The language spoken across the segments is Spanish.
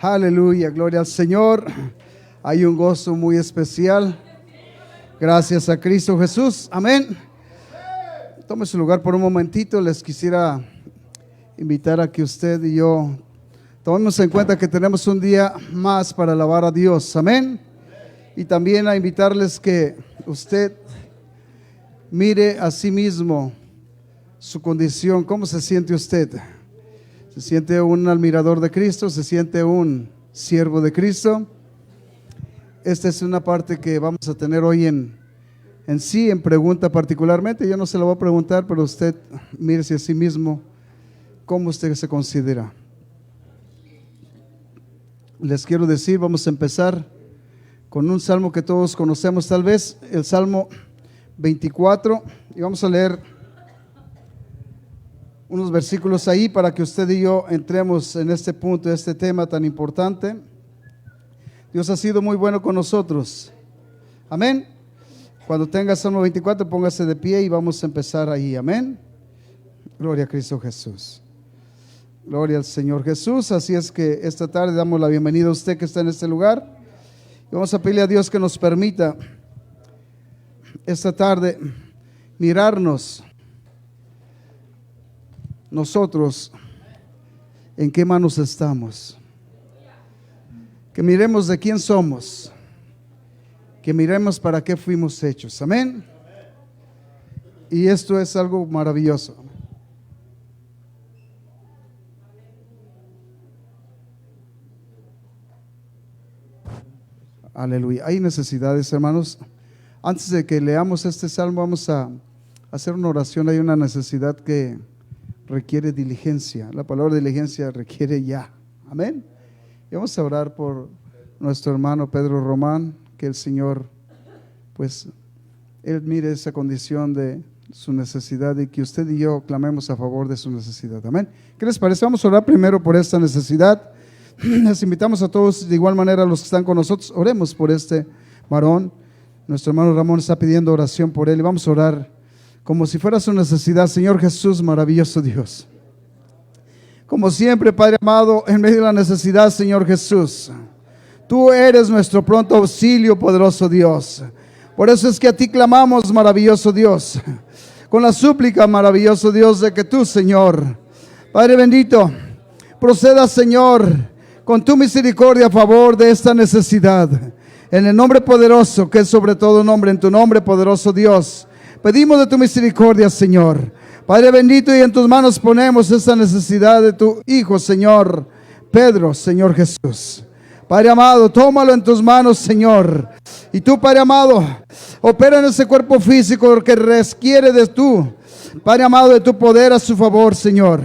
Aleluya, gloria al Señor. Hay un gozo muy especial. Gracias a Cristo Jesús. Amén. Tome su lugar por un momentito. Les quisiera invitar a que usted y yo tomemos en cuenta que tenemos un día más para alabar a Dios. Amén. Y también a invitarles que usted mire a sí mismo su condición. ¿Cómo se siente usted? ¿Se siente un admirador de Cristo? ¿Se siente un siervo de Cristo? Esta es una parte que vamos a tener hoy en pregunta particularmente. Yo no se la voy a preguntar, pero usted mírese a sí mismo cómo usted se considera. Les quiero decir, vamos a empezar con un salmo que todos conocemos tal vez, el Salmo 24, y vamos a leer unos versículos ahí para que usted y yo entremos en este punto, este tema tan importante. Dios ha sido muy bueno con nosotros. Amén. Cuando tenga Salmo 24, póngase de pie y vamos a empezar ahí. Amén. Gloria a Cristo Jesús. Gloria al Señor Jesús. Así es que esta tarde damos la bienvenida a usted que está en este lugar. Y vamos a pedirle a Dios que nos permita esta tarde mirarnos nosotros en qué manos estamos. Que miremos de quién somos. Que miremos para qué fuimos hechos. Amén. Y esto es algo maravilloso. Aleluya. Hay necesidades, hermanos. Antes de que leamos este salmo, vamos a hacer una oración. Hay una necesidad que requiere diligencia. La palabra diligencia requiere ya. Amén. Y vamos a orar por nuestro hermano Pedro Román, que el Señor, pues, Él mire esa condición de su necesidad y que usted y yo clamemos a favor de su necesidad. Amén. ¿Qué les parece? Vamos a orar primero por esta necesidad. Les invitamos a todos, de igual manera a los que están con nosotros, oremos por este varón. Nuestro hermano Ramón está pidiendo oración por él y vamos a orar como si fuera su necesidad. Señor Jesús, maravilloso Dios, como siempre, Padre amado, en medio de la necesidad, Señor Jesús, tú eres nuestro pronto auxilio, poderoso Dios. Por eso es que a ti clamamos, maravilloso Dios, con la súplica, maravilloso Dios, de que tú, Señor, Padre bendito, proceda, Señor, con tu misericordia a favor de esta necesidad. En el nombre poderoso, que es sobre todo nombre, en tu nombre poderoso Dios, pedimos de tu misericordia, Señor. Padre bendito, y en tus manos ponemos esta necesidad de tu Hijo, Señor Pedro, Señor Jesús. Padre amado, tómalo en tus manos, Señor. Y tú, Padre amado, opera en ese cuerpo físico que requiere de tú, Padre amado, de tu poder a su favor, Señor.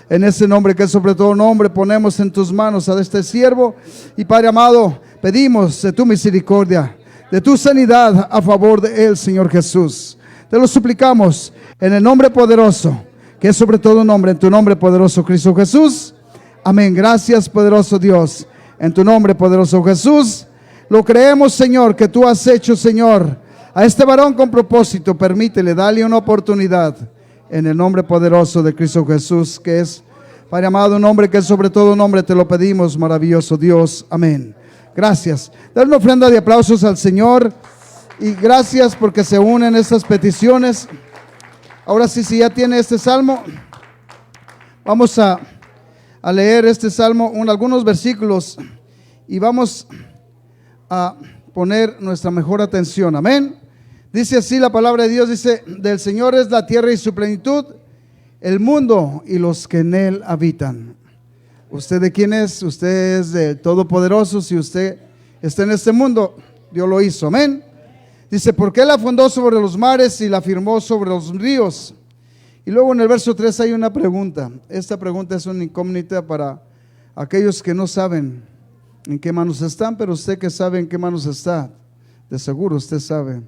En ese nombre que es sobre todo nombre, ponemos en tus manos a este siervo. Y Padre amado, pedimos de tu misericordia, de tu sanidad a favor de él, Señor Jesús. Te lo suplicamos en el nombre poderoso, que es sobre todo nombre, en tu nombre poderoso, Cristo Jesús. Amén. Gracias, poderoso Dios. En tu nombre poderoso, Jesús. Lo creemos, Señor, que tú has hecho, Señor, a este varón con propósito. Permítele, dale una oportunidad. En el nombre poderoso de Cristo Jesús, que es, Padre amado, un nombre que es sobre todo nombre, te lo pedimos, maravilloso Dios. Amén. Gracias. Dale una ofrenda de aplausos al Señor. Y gracias porque se unen estas peticiones. Ahora sí, si ya tiene este salmo, vamos a leer este salmo, algunos versículos, y vamos a poner nuestra mejor atención. Amén. Dice así la palabra de Dios, dice: del Señor es la tierra y su plenitud, el mundo y los que en él habitan. ¿Usted de quién es? Usted es del Todopoderoso. Si usted está en este mundo, Dios lo hizo. Amén. Dice: porque Él la fundó sobre los mares y la firmó sobre los ríos. Y luego en el verso 3 hay una pregunta. Esta pregunta es una incógnita para aquellos que no saben en qué manos están, pero usted que sabe en qué manos está, de seguro usted sabe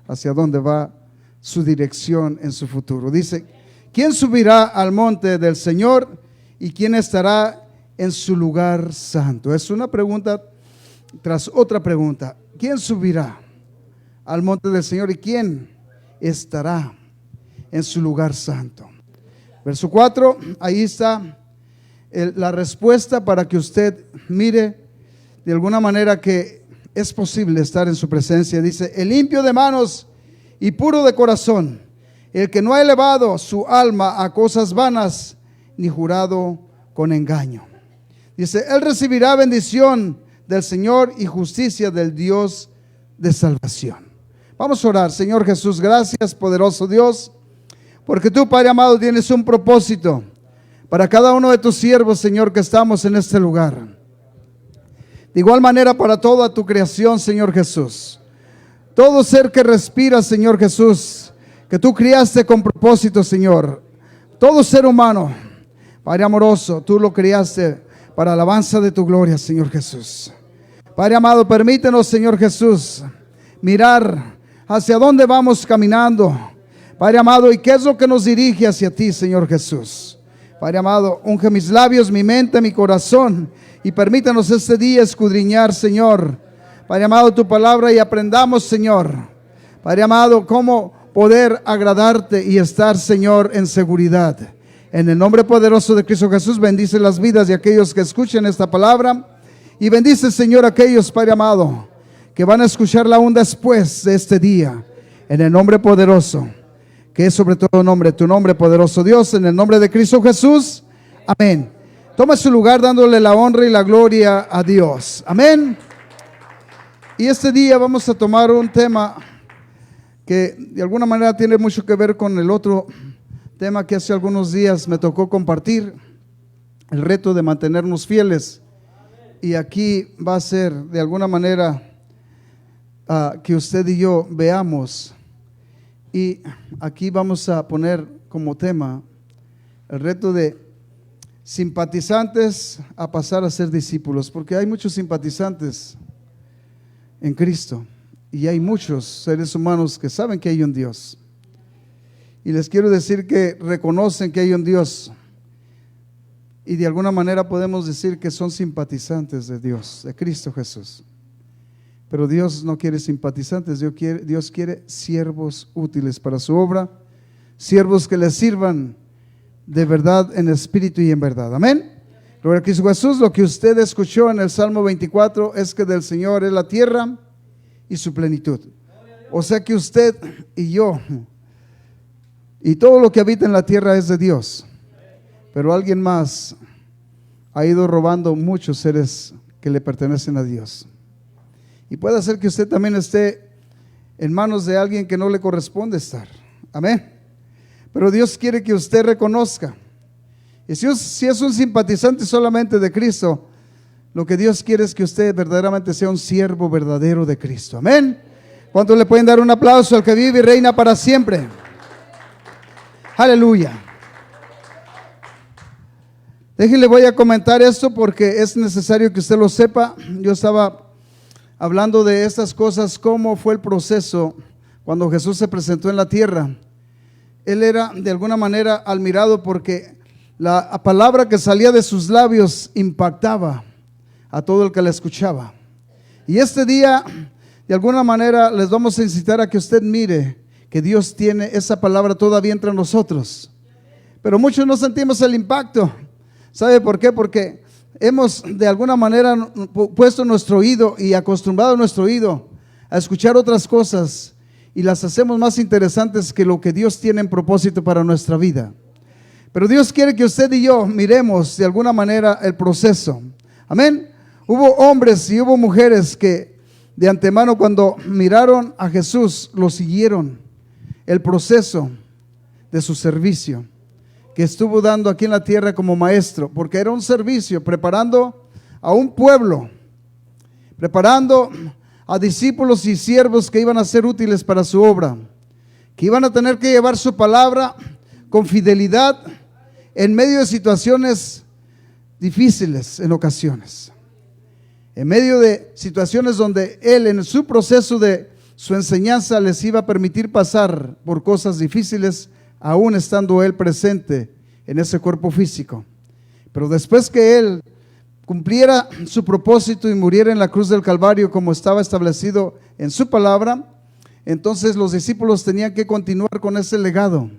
hacia dónde va su dirección en su futuro. Dice: ¿quién subirá al monte del Señor y quién estará en su lugar santo? Es una pregunta tras otra pregunta. ¿Quién subirá al monte del Señor y quién estará en su lugar santo? Verso 4, ahí está la respuesta para que usted mire de alguna manera que es posible estar en su presencia. Dice: el limpio de manos y puro de corazón, el que no ha elevado su alma a cosas vanas, ni jurado con engaño. Dice: él recibirá bendición del Señor y justicia del Dios de salvación. Vamos a orar. Señor Jesús, gracias, poderoso Dios, porque tú, Padre amado, tienes un propósito para cada uno de tus siervos, Señor, que estamos en este lugar. De igual manera para toda tu creación, Señor Jesús. Todo ser que respira, Señor Jesús, que tú criaste con propósito, Señor. Todo ser humano, Padre amoroso, tú lo criaste para alabanza de tu gloria, Señor Jesús. Padre amado, permítenos, Señor Jesús, mirar hacia dónde vamos caminando, Padre amado, y qué es lo que nos dirige hacia ti, Señor Jesús. Padre amado, unge mis labios, mi mente, mi corazón, y permítanos este día escudriñar, Señor, Padre amado, tu palabra, y aprendamos, Señor, Padre amado, cómo poder agradarte y estar, Señor, en seguridad. En el nombre poderoso de Cristo Jesús, bendice las vidas de aquellos que escuchen esta palabra, y bendice, Señor, aquellos, Padre amado, que van a escucharla aún después de este día, en el nombre poderoso, que es sobre todo nombre, tu nombre poderoso Dios, en el nombre de Cristo Jesús, amén. Toma su lugar dándole la honra y la gloria a Dios, amén. Y este día vamos a tomar un tema que de alguna manera tiene mucho que ver con el otro tema que hace algunos días me tocó compartir, el reto de mantenernos fieles. Y aquí va a ser de alguna manera que usted y yo veamos, y aquí vamos a poner como tema el reto de simpatizantes a pasar a ser discípulos, porque hay muchos simpatizantes en Cristo y hay muchos seres humanos que saben que hay un Dios, y les quiero decir que reconocen que hay un Dios, y de alguna manera podemos decir que son simpatizantes de Dios, de Cristo Jesús. Pero Dios no quiere simpatizantes, Dios quiere siervos útiles para su obra, siervos que le sirvan de verdad en espíritu y en verdad. Amén. Gloria a Cristo Jesús. Lo que usted escuchó en el Salmo 24 es que del Señor es la tierra y su plenitud. O sea que usted y yo y todo lo que habita en la tierra es de Dios. Pero alguien más ha ido robando muchos seres que le pertenecen a Dios. Y puede ser que usted también esté en manos de alguien que no le corresponde estar. Amén. Pero Dios quiere que usted reconozca. Y si es un simpatizante solamente de Cristo, lo que Dios quiere es que usted verdaderamente sea un siervo verdadero de Cristo. Amén. ¿Cuántos le pueden dar un aplauso al que vive y reina para siempre? Aleluya. Déjenle, voy a comentar esto porque es necesario que usted lo sepa. Yo estaba hablando de estas cosas, cómo fue el proceso cuando Jesús se presentó en la tierra. Él era de alguna manera admirado porque la palabra que salía de sus labios impactaba a todo el que la escuchaba. Y este día, de alguna manera, les vamos a incitar a que usted mire que Dios tiene esa palabra todavía entre nosotros. Pero muchos no sentimos el impacto. ¿Sabe por qué? Porque hemos de alguna manera puesto nuestro oído y acostumbrado nuestro oído a escuchar otras cosas y las hacemos más interesantes que lo que Dios tiene en propósito para nuestra vida. Pero Dios quiere que usted y yo miremos de alguna manera el proceso. Amén. Hubo hombres y hubo mujeres que de antemano, cuando miraron a Jesús, lo siguieron. El proceso de su servicio que estuvo dando aquí en la tierra como maestro, porque era un servicio preparando a un pueblo, preparando a discípulos y siervos que iban a ser útiles para su obra, que iban a tener que llevar su palabra con fidelidad en medio de situaciones difíciles en ocasiones, en medio de situaciones donde Él en su proceso de su enseñanza les iba a permitir pasar por cosas difíciles, aún estando Él presente en ese cuerpo físico. Pero después que Él cumpliera su propósito y muriera en la cruz del Calvario como estaba establecido en su palabra, entonces los discípulos tenían que continuar con ese legado.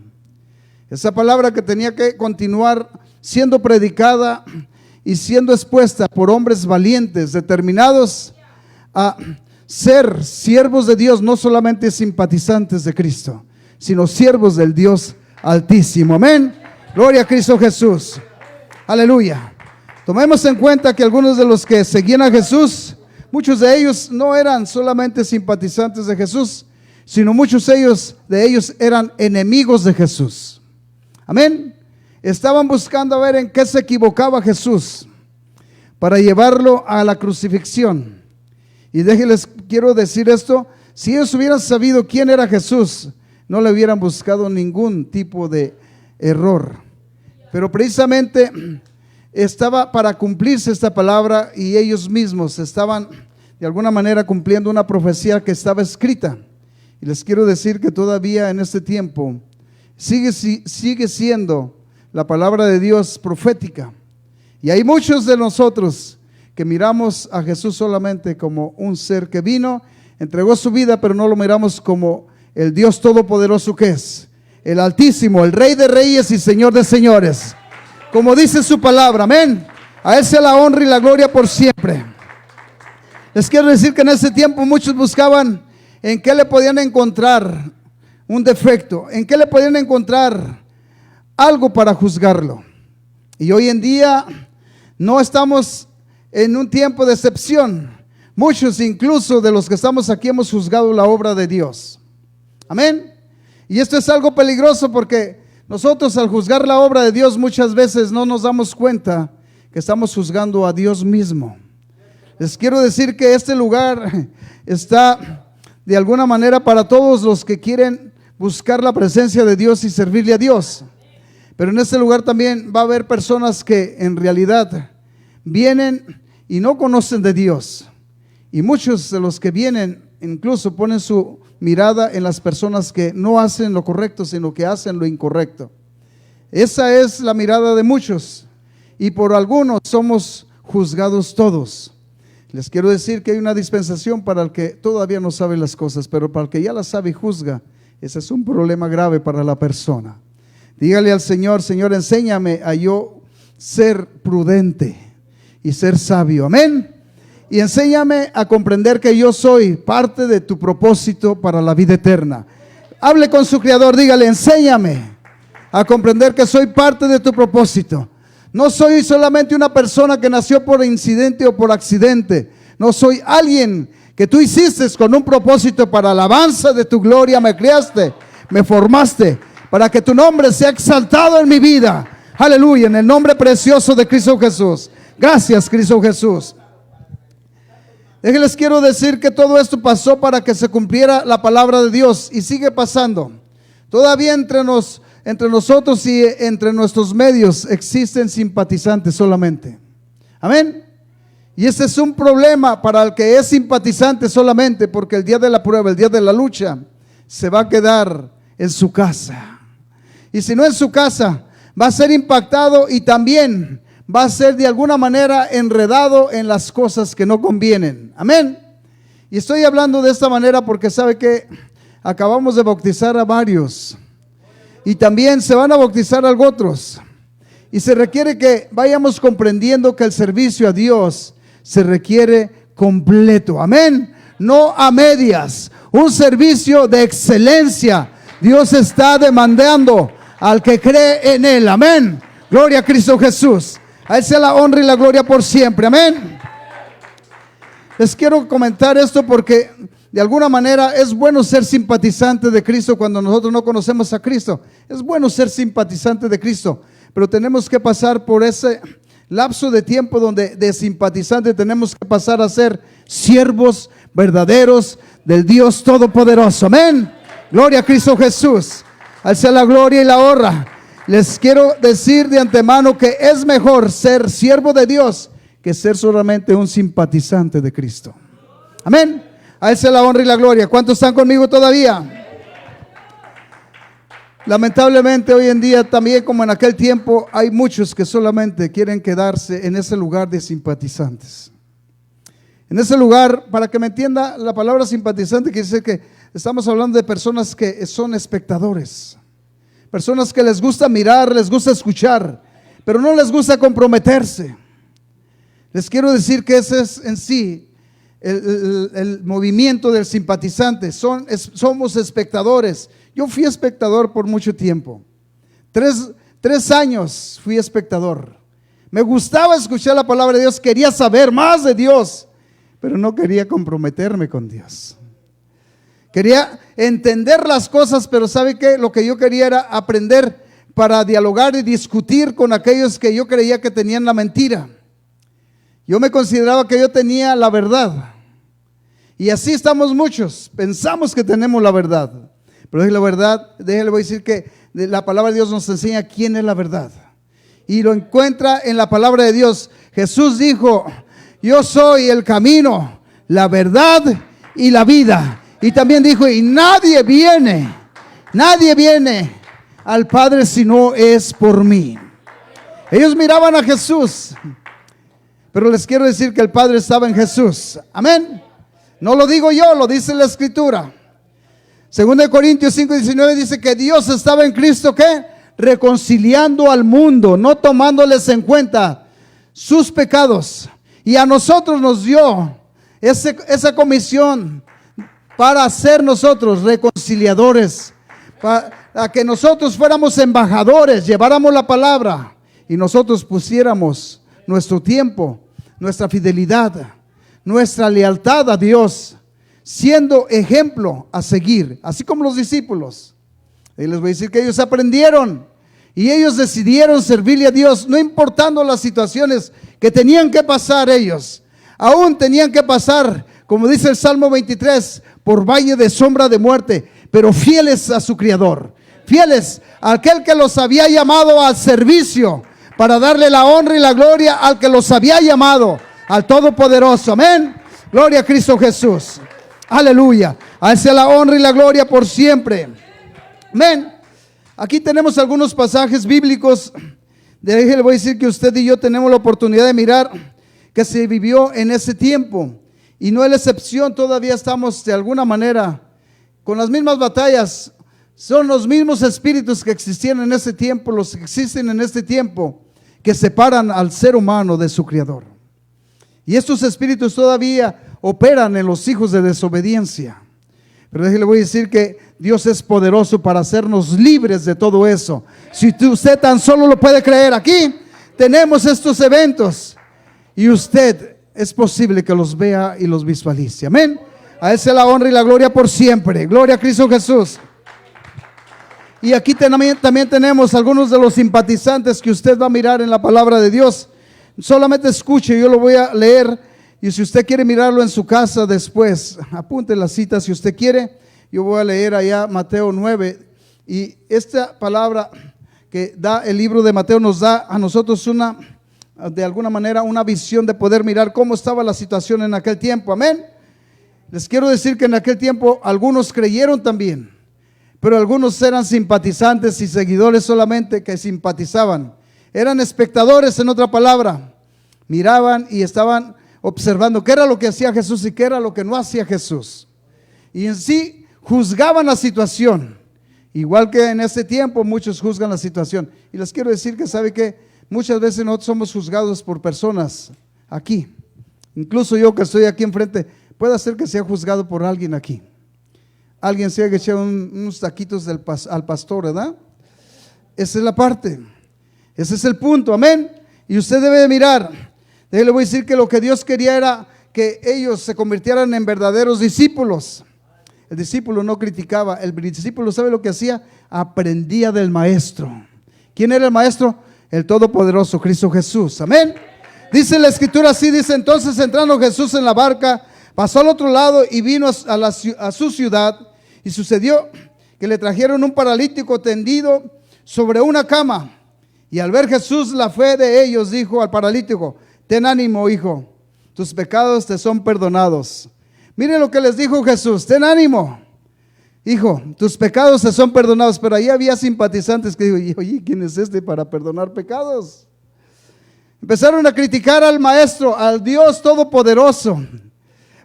Esa palabra que tenía que continuar siendo predicada y siendo expuesta por hombres valientes, determinados a ser siervos de Dios, no solamente simpatizantes de Cristo, sino siervos del Dios Altísimo. Amén. Gloria a Cristo Jesús. Aleluya. Tomemos en cuenta que algunos de los que seguían a Jesús, muchos de ellos no eran solamente simpatizantes de Jesús, sino muchos de ellos eran enemigos de Jesús. Amén. Estaban buscando a ver en qué se equivocaba Jesús para llevarlo a la crucifixión. Y déjenles, quiero decir esto: si ellos hubieran sabido quién era Jesús, no le hubieran buscado ningún tipo de error. Pero precisamente estaba para cumplirse esta palabra, y ellos mismos estaban de alguna manera cumpliendo una profecía que estaba escrita. Y les quiero decir que todavía en este tiempo sigue siendo la palabra de Dios profética. Y hay muchos de nosotros que miramos a Jesús solamente como un ser que vino, entregó su vida, pero no lo miramos como el Dios todopoderoso que es, el Altísimo, el Rey de Reyes y Señor de Señores. Como dice su palabra, amén. A Él sea la honra y la gloria por siempre. Les quiero decir que en ese tiempo muchos buscaban en qué le podían encontrar un defecto, en qué le podían encontrar algo para juzgarlo. Y hoy en día no estamos en un tiempo de excepción. Muchos incluso de los que estamos aquí hemos juzgado la obra de Dios. Amén. Y esto es algo peligroso, porque nosotros al juzgar la obra de Dios muchas veces no nos damos cuenta que estamos juzgando a Dios mismo. Les quiero decir que este lugar está de alguna manera para todos los que quieren buscar la presencia de Dios y servirle a Dios. Pero en este lugar también va a haber personas que en realidad vienen y no conocen de Dios. Y muchos de los que vienen incluso ponen su mirada en las personas que no hacen lo correcto, sino que hacen lo incorrecto. Esa es la mirada de muchos, y por algunos somos juzgados todos. Les quiero decir que hay una dispensación para el que todavía no sabe las cosas, pero para el que ya las sabe y juzga, ese es un problema grave para la persona. Dígale al Señor: Señor, enséñame a yo ser prudente y ser sabio. Amén. Y enséñame a comprender que yo soy parte de tu propósito para la vida eterna. Hable con su Creador, dígale: enséñame a comprender que soy parte de tu propósito. No soy solamente una persona que nació por incidente o por accidente. No, soy alguien que tú hiciste con un propósito para alabanza de tu gloria. Me creaste, me formaste para que tu nombre sea exaltado en mi vida. Aleluya, en el nombre precioso de Cristo Jesús. Gracias, Cristo Jesús. Les quiero decir que todo esto pasó para que se cumpliera la palabra de Dios, y sigue pasando. Todavía entre nosotros y entre nuestros medios existen simpatizantes solamente. Amén. Y este es un problema para el que es simpatizante solamente, porque el día de la prueba, el día de la lucha, se va a quedar en su casa. Y si no en su casa, va a ser impactado, y también va a ser de alguna manera enredado en las cosas que no convienen. Amén. Y estoy hablando de esta manera porque sabe que acabamos de bautizar a varios, y también se van a bautizar a otros. Y se requiere que vayamos comprendiendo que el servicio a Dios se requiere completo. Amén. No a medias. Un servicio de excelencia Dios está demandando al que cree en Él. Amén. Gloria a Cristo Jesús. A Él sea la honra y la gloria por siempre. Amén. Les quiero comentar esto porque de alguna manera es bueno ser simpatizante de Cristo cuando nosotros no conocemos a Cristo. Es bueno ser simpatizante de Cristo, pero tenemos que pasar por ese lapso de tiempo donde de simpatizante tenemos que pasar a ser siervos verdaderos del Dios Todopoderoso. Amén. Gloria a Cristo Jesús. A Él sea la gloria y la honra. Les quiero decir de antemano que es mejor ser siervo de Dios que ser solamente un simpatizante de Cristo. Amén. A Él sea la honra y la gloria. ¿Cuántos están conmigo todavía? Lamentablemente hoy en día también, como en aquel tiempo, hay muchos que solamente quieren quedarse en ese lugar de simpatizantes. En ese lugar, para que me entienda, la palabra simpatizante quiere decir que estamos hablando de personas que son espectadores, personas que les gusta mirar, les gusta escuchar, pero no les gusta comprometerse. Les quiero decir que ese es en sí el movimiento del simpatizante. Somos espectadores. Yo fui espectador por mucho tiempo. 3 años fui espectador. Me gustaba escuchar la palabra de Dios, quería saber más de Dios, pero no quería comprometerme con Dios. Quería entender las cosas, pero ¿sabe qué? Lo que yo quería era aprender para dialogar y discutir con aquellos que yo creía que tenían la mentira. Yo me consideraba que yo tenía la verdad. Y así estamos muchos, pensamos que tenemos la verdad. Pero es la verdad, déjale, voy a decir que la palabra de Dios nos enseña quién es la verdad. Y lo encuentra en la palabra de Dios. Jesús dijo: yo soy el camino, la verdad y la vida. Y también dijo: y nadie viene al Padre si no es por mí. Ellos miraban a Jesús, pero les quiero decir que el Padre estaba en Jesús. Amén. No lo digo yo, lo dice la Escritura. 2 Corintios 5:19 dice que Dios estaba en Cristo, ¿qué? Reconciliando al mundo, no tomándoles en cuenta sus pecados. Y a nosotros nos dio esa comisión para ser nosotros reconciliadores, para que nosotros fuéramos embajadores, lleváramos la palabra y nosotros pusiéramos nuestro tiempo, nuestra fidelidad, nuestra lealtad a Dios, siendo ejemplo a seguir, así como los discípulos. Y les voy a decir que ellos aprendieron y ellos decidieron servirle a Dios, no importando las situaciones que tenían que pasar ellos. Aún tenían que pasar, como dice el Salmo 23, por valle de sombra de muerte, pero fieles a su Creador, fieles a aquel que los había llamado al servicio, para darle la honra y la gloria al que los había llamado, al Todopoderoso. Amén. Gloria a Cristo Jesús. Aleluya. A Él sea la honra y la gloria por siempre. Amén. Aquí tenemos algunos pasajes bíblicos. Le voy a decir que usted y yo tenemos la oportunidad de mirar que se vivió en ese tiempo. Y no es la excepción, todavía estamos de alguna manera con las mismas batallas. Son los mismos espíritus que existían en ese tiempo, los que existen en este tiempo, que separan al ser humano de su Creador. Y estos espíritus todavía operan en los hijos de desobediencia. Pero le voy a decir que Dios es poderoso para hacernos libres de todo eso. Si usted tan solo lo puede creer, aquí tenemos estos eventos y usted es posible que los vea y los visualice. Amén. A Él sea la honra y la gloria por siempre. Gloria a Cristo Jesús. Y aquí también tenemos algunos de los simpatizantes que usted va a mirar en la palabra de Dios. Solamente escuche, yo lo voy a leer. Y si usted quiere mirarlo en su casa después, apunte la cita si usted quiere. Yo voy a leer allá Mateo 9. Y esta palabra que da el libro de Mateo nos da a nosotros de alguna manera una visión de poder mirar cómo estaba la situación en aquel tiempo. Amén. Les quiero decir que en aquel tiempo algunos creyeron también, pero algunos eran simpatizantes y seguidores solamente que simpatizaban. Eran espectadores, en otra palabra. Miraban y estaban observando qué era lo que hacía Jesús y qué era lo que no hacía Jesús. Y en sí juzgaban la situación. Igual que en ese tiempo muchos juzgan la situación. Y les quiero decir que sabe que muchas veces nosotros somos juzgados por personas aquí. Incluso yo que estoy aquí enfrente, puede ser que sea juzgado por alguien aquí. Alguien se haya echado unos taquitos al pastor, ¿verdad? Esa es la parte. Ese es el punto, amén. Y usted debe de mirar. Le voy a decir que lo que Dios quería era que ellos se convirtieran en verdaderos discípulos. El discípulo no criticaba, el discípulo, ¿sabe lo que hacía? Aprendía del maestro. ¿Quién era el maestro? El Todopoderoso, Cristo Jesús, amén. Dice la Escritura así, dice: entonces entrando Jesús en la barca, pasó al otro lado y vino a su ciudad. Y sucedió que le trajeron un paralítico tendido sobre una cama. Y al ver Jesús la fe de ellos, dijo al paralítico: ten ánimo, hijo, tus pecados te son perdonados. Miren lo que les dijo Jesús: ten ánimo, hijo, tus pecados te son perdonados. Pero ahí había simpatizantes que dijo: oye, ¿quién es este para perdonar pecados? Empezaron a criticar al maestro, al Dios Todopoderoso,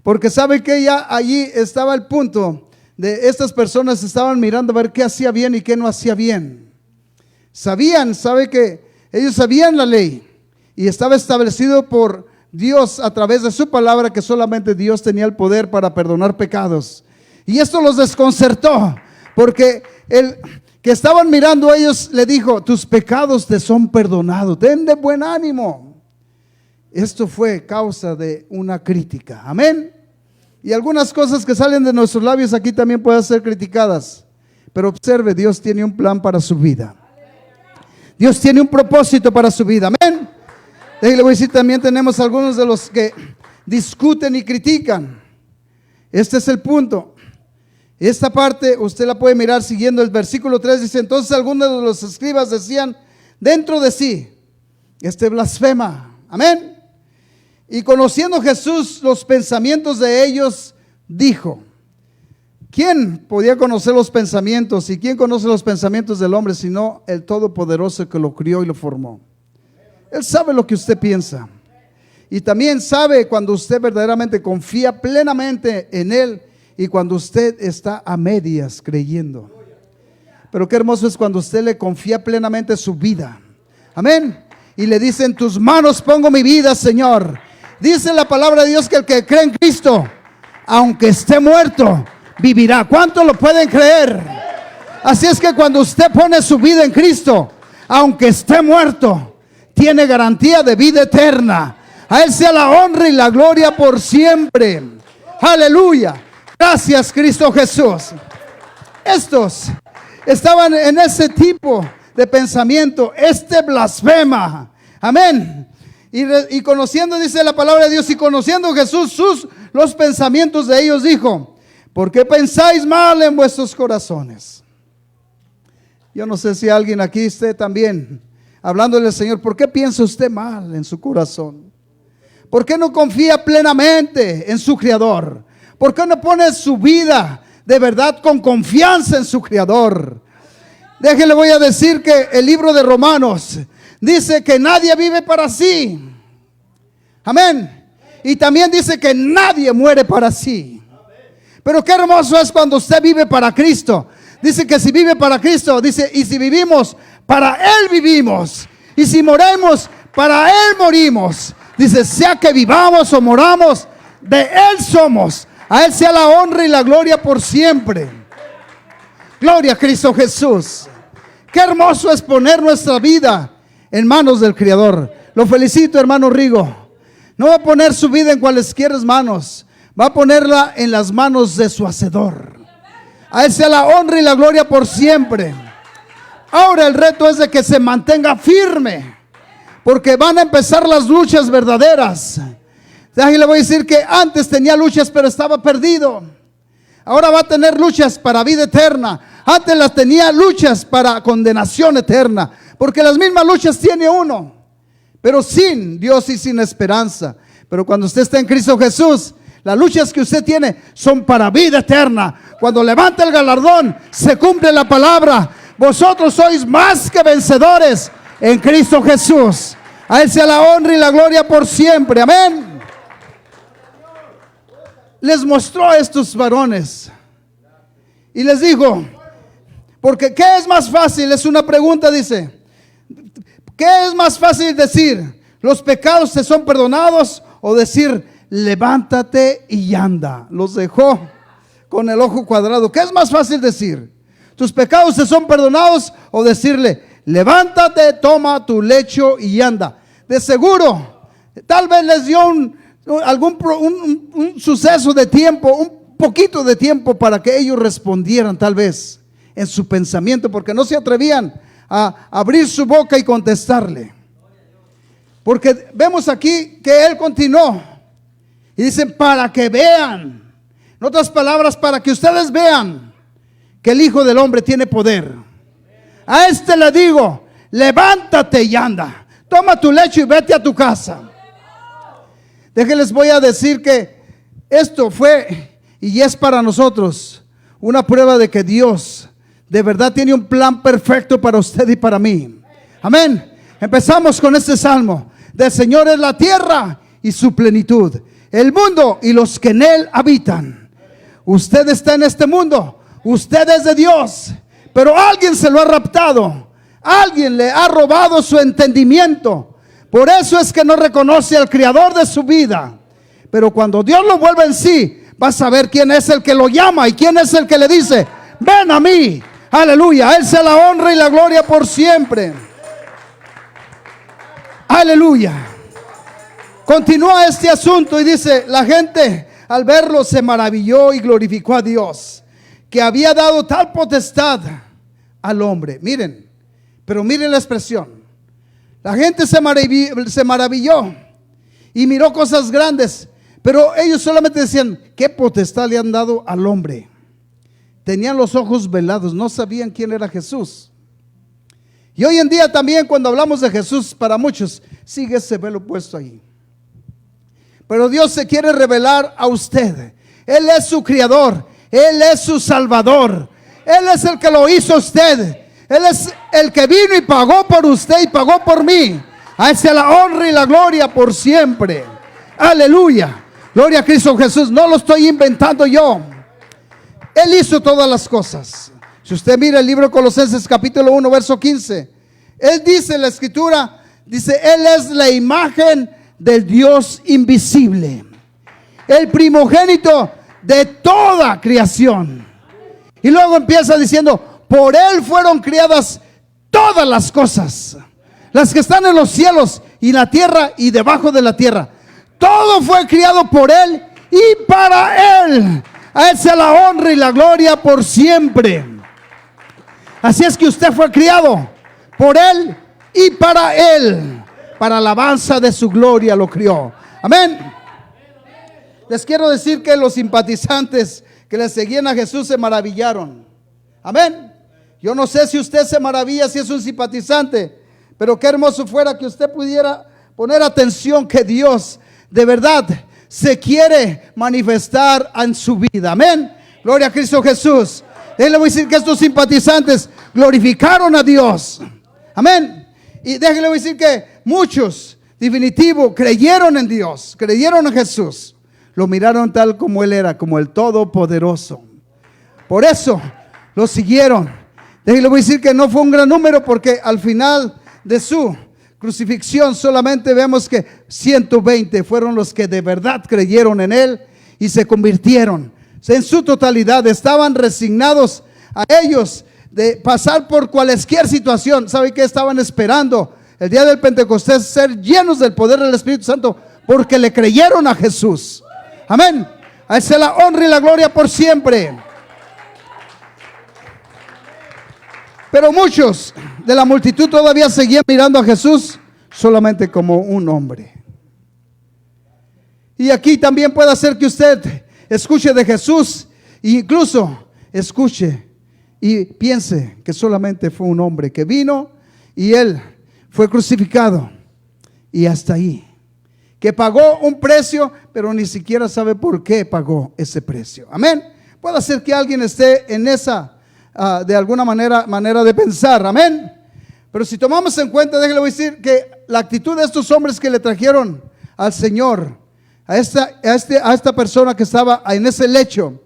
porque sabe que ya allí estaba el punto de estas personas estaban mirando a ver qué hacía bien y qué no hacía bien. Sabían, sabe que ellos sabían la ley y estaba establecido por Dios a través de su palabra que solamente Dios tenía el poder para perdonar pecados. Y esto los desconcertó, porque el que estaban mirando a ellos le dijo: tus pecados te son perdonados, ten de buen ánimo. Esto fue causa de una crítica. Amén. Y algunas cosas que salen de nuestros labios aquí también pueden ser criticadas. Pero observe, Dios tiene un plan para su vida. Dios tiene un propósito para su vida. Amén. Le voy a decir, también tenemos algunos de los que discuten y critican. Este es el punto. Esta parte usted la puede mirar siguiendo el versículo 3. Dice: entonces algunos de los escribas decían dentro de sí: este blasfema. Amén. Y conociendo Jesús los pensamientos de ellos, dijo. ¿Quién podía conocer los pensamientos? ¿Y quién conoce los pensamientos del hombre sino el Todopoderoso que lo crió y lo formó? Él sabe lo que usted piensa. Y también sabe cuando usted verdaderamente confía plenamente en Él y cuando usted está a medias creyendo. Pero qué hermoso es cuando usted le confía plenamente su vida. Amén. Y le dice: en tus manos pongo mi vida, Señor. Dice la palabra de Dios que el que cree en Cristo, aunque esté muerto, vivirá. ¿Cuántos lo pueden creer? Así es que cuando usted pone su vida en Cristo, aunque esté muerto, tiene garantía de vida eterna. A Él sea la honra y la gloria por siempre. Aleluya. Gracias, Cristo Jesús. Estos estaban en ese tipo de pensamiento. Este blasfema. Amén. Y conociendo, dice la palabra de Dios, y conociendo Jesús los pensamientos de ellos, dijo: ¿por qué pensáis mal en vuestros corazones? Yo no sé si alguien aquí esté también hablándole al Señor: ¿por qué piensa usted mal en su corazón? ¿Por qué no confía plenamente en su Creador? ¿Por qué no pone su vida de verdad con confianza en su Creador? Déjele, voy a decir que el libro de Romanos dice que nadie vive para sí. Amén. Y también dice que nadie muere para sí. Pero qué hermoso es cuando usted vive para Cristo. Dice que si vive para Cristo, dice, y si vivimos, para Él vivimos. Y si moremos, para Él morimos. Dice, sea que vivamos o moramos, de Él somos. A Él sea la honra y la gloria por siempre. Gloria a Cristo Jesús. Qué hermoso es poner nuestra vida en manos del Creador. Lo felicito, hermano Rigo. No va a poner su vida en cualesquiera manos, va a ponerla en las manos de su Hacedor. A Él sea la honra y la gloria por siempre. Ahora el reto es de que se mantenga firme, porque van a empezar las luchas verdaderas. Y le voy a decir que antes tenía luchas pero estaba perdido. Ahora va a tener luchas para vida eterna. Antes las tenía luchas para condenación eterna, porque las mismas luchas tiene uno, pero sin Dios y sin esperanza. Pero cuando usted está en Cristo Jesús, las luchas que usted tiene son para vida eterna. Cuando levanta el galardón, se cumple la palabra: vosotros sois más que vencedores en Cristo Jesús. A Él sea la honra y la gloria por siempre. Amén. Les mostró a estos varones y les dijo, porque ¿qué es más fácil? Es una pregunta, dice. ¿Qué es más fácil decir? ¿Los pecados te son perdonados? O decir, levántate y anda. Los dejó con el ojo cuadrado. ¿Qué es más fácil decir? ¿Tus pecados te son perdonados? O decirle, levántate, toma tu lecho y anda. De seguro, tal vez les dio un suceso de tiempo, un poquito de tiempo para que ellos respondieran tal vez en su pensamiento, porque no se atrevían a abrir su boca y contestarle. Porque vemos aquí que Él continuó y dice, para que vean, en otras palabras, para que ustedes vean que el Hijo del Hombre tiene poder. A este le digo, levántate y anda, toma tu lecho y vete a tu casa. Déjenles, voy a decir que esto fue y es para nosotros una prueba de que Dios de verdad tiene un plan perfecto para usted y para mí. Amén. Empezamos con este salmo. Del Señor es la tierra y su plenitud, el mundo y los que en él habitan. Usted está en este mundo, usted es de Dios, pero alguien se lo ha raptado, alguien le ha robado su entendimiento Por eso es que no reconoce al Creador de su vida. Pero cuando Dios lo vuelve en sí, va a saber quién es el que lo llama y quién es el que le dice: ven a mí. Aleluya. A Él sea la honra y la gloria por siempre. Aleluya. Continúa este asunto y dice: la gente al verlo se maravilló y glorificó a Dios, que había dado tal potestad al hombre. Miren, pero miren la expresión. La gente se maravilló y miró cosas grandes, pero ellos solamente decían: ¿qué potestad le han dado al hombre? Tenían los ojos velados, no sabían quién era Jesús. Y hoy en día también, cuando hablamos de Jesús, para muchos sigue ese velo puesto ahí. Pero Dios se quiere revelar a usted. Él es su creador, Él es su salvador, Él es el que lo hizo a usted, Él es el que vino y pagó por usted y pagó por mí. A Él sea la honra y la gloria por siempre. Aleluya. Gloria a Cristo Jesús. No lo estoy inventando yo. Él hizo todas las cosas. Si usted mira el libro de Colosenses capítulo 1 verso 15, Él dice en la escritura, dice: Él es la imagen del Dios invisible, el primogénito de toda creación. Y luego empieza diciendo: por Él fueron creadas todas las cosas, las que están en los cielos y la tierra y debajo de la tierra. Todo fue creado por Él y para Él. A Él sea la honra y la gloria por siempre. Así es que usted fue criado por Él y para Él. Para alabanza de su gloria lo crió. Amén. Les quiero decir que los simpatizantes que le seguían a Jesús se maravillaron. Amén. Yo no sé si usted se maravilla si es un simpatizante, pero qué hermoso fuera que usted pudiera poner atención que Dios de verdad se quiere manifestar en su vida. Amén. Gloria a Cristo Jesús. Déjenle voy a decir que estos simpatizantes glorificaron a Dios. Amén. Y déjenle decir que muchos, definitivo, creyeron en Dios, creyeron en Jesús. Lo miraron tal como Él era, como el Todopoderoso. Por eso lo siguieron. Déjenle decir que no fue un gran número, porque al final de su crucifixión solamente vemos que 120 fueron los que de verdad creyeron en Él y se convirtieron. En su totalidad estaban resignados a ellos de pasar por cualquier situación. ¿Sabe qué estaban esperando? El día del Pentecostés, ser llenos del poder del Espíritu Santo, porque le creyeron a Jesús. Amén. A Él sea la honra y la gloria por siempre. Pero muchos de la multitud todavía seguían mirando a Jesús solamente como un hombre. Y aquí también puede ser que usted escuche de Jesús e incluso escuche y piense que solamente fue un hombre que vino y Él fue crucificado y hasta ahí. Que pagó un precio, pero ni siquiera sabe por qué pagó ese precio. Amén. Puede ser que alguien esté en esa de alguna manera de pensar. Amén. Pero si tomamos en cuenta, déjale decir que la actitud de estos hombres que le trajeron al Señor, a esta persona que estaba en ese lecho,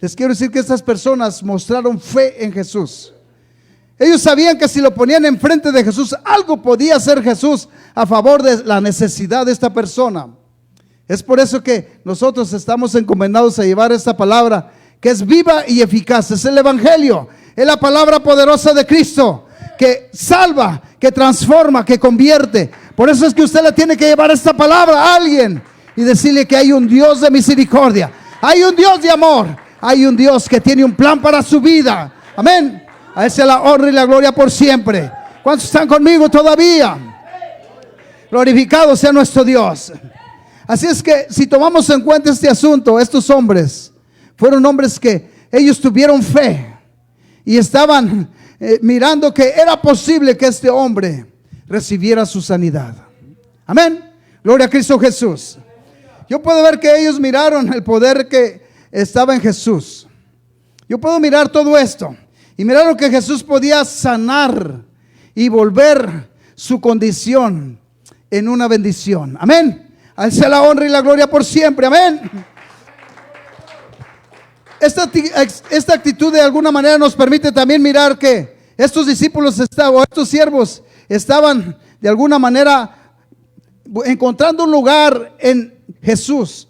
les quiero decir que estas personas mostraron fe en Jesús. Ellos sabían que si lo ponían enfrente de Jesús, algo podía hacer Jesús a favor de la necesidad de esta persona. Es por eso que nosotros estamos encomendados a llevar esta palabra, que es viva y eficaz. Es el Evangelio, es la palabra poderosa de Cristo, que salva, que transforma, que convierte. Por eso es que usted le tiene que llevar esta palabra a alguien y decirle que hay un Dios de misericordia, hay un Dios de amor, hay un Dios que tiene un plan para su vida. Amén. A Él sea la honra y la gloria por siempre. ¿Cuántos están conmigo todavía? Glorificado sea nuestro Dios. Así es que si tomamos en cuenta este asunto, estos hombres fueron hombres que ellos tuvieron fe y estaban mirando que era posible que este hombre recibiera su sanidad. Amén. Gloria a Cristo Jesús. Yo puedo ver que ellos miraron el poder que estaba en Jesús. Yo puedo mirar todo esto y miraron que Jesús podía sanar y volver su condición en una bendición. Amén. A Él sea la honra y la gloria por siempre. Amén. Esta actitud de alguna manera nos permite también mirar que estos discípulos estos siervos estaban de alguna manera encontrando un lugar en Jesús.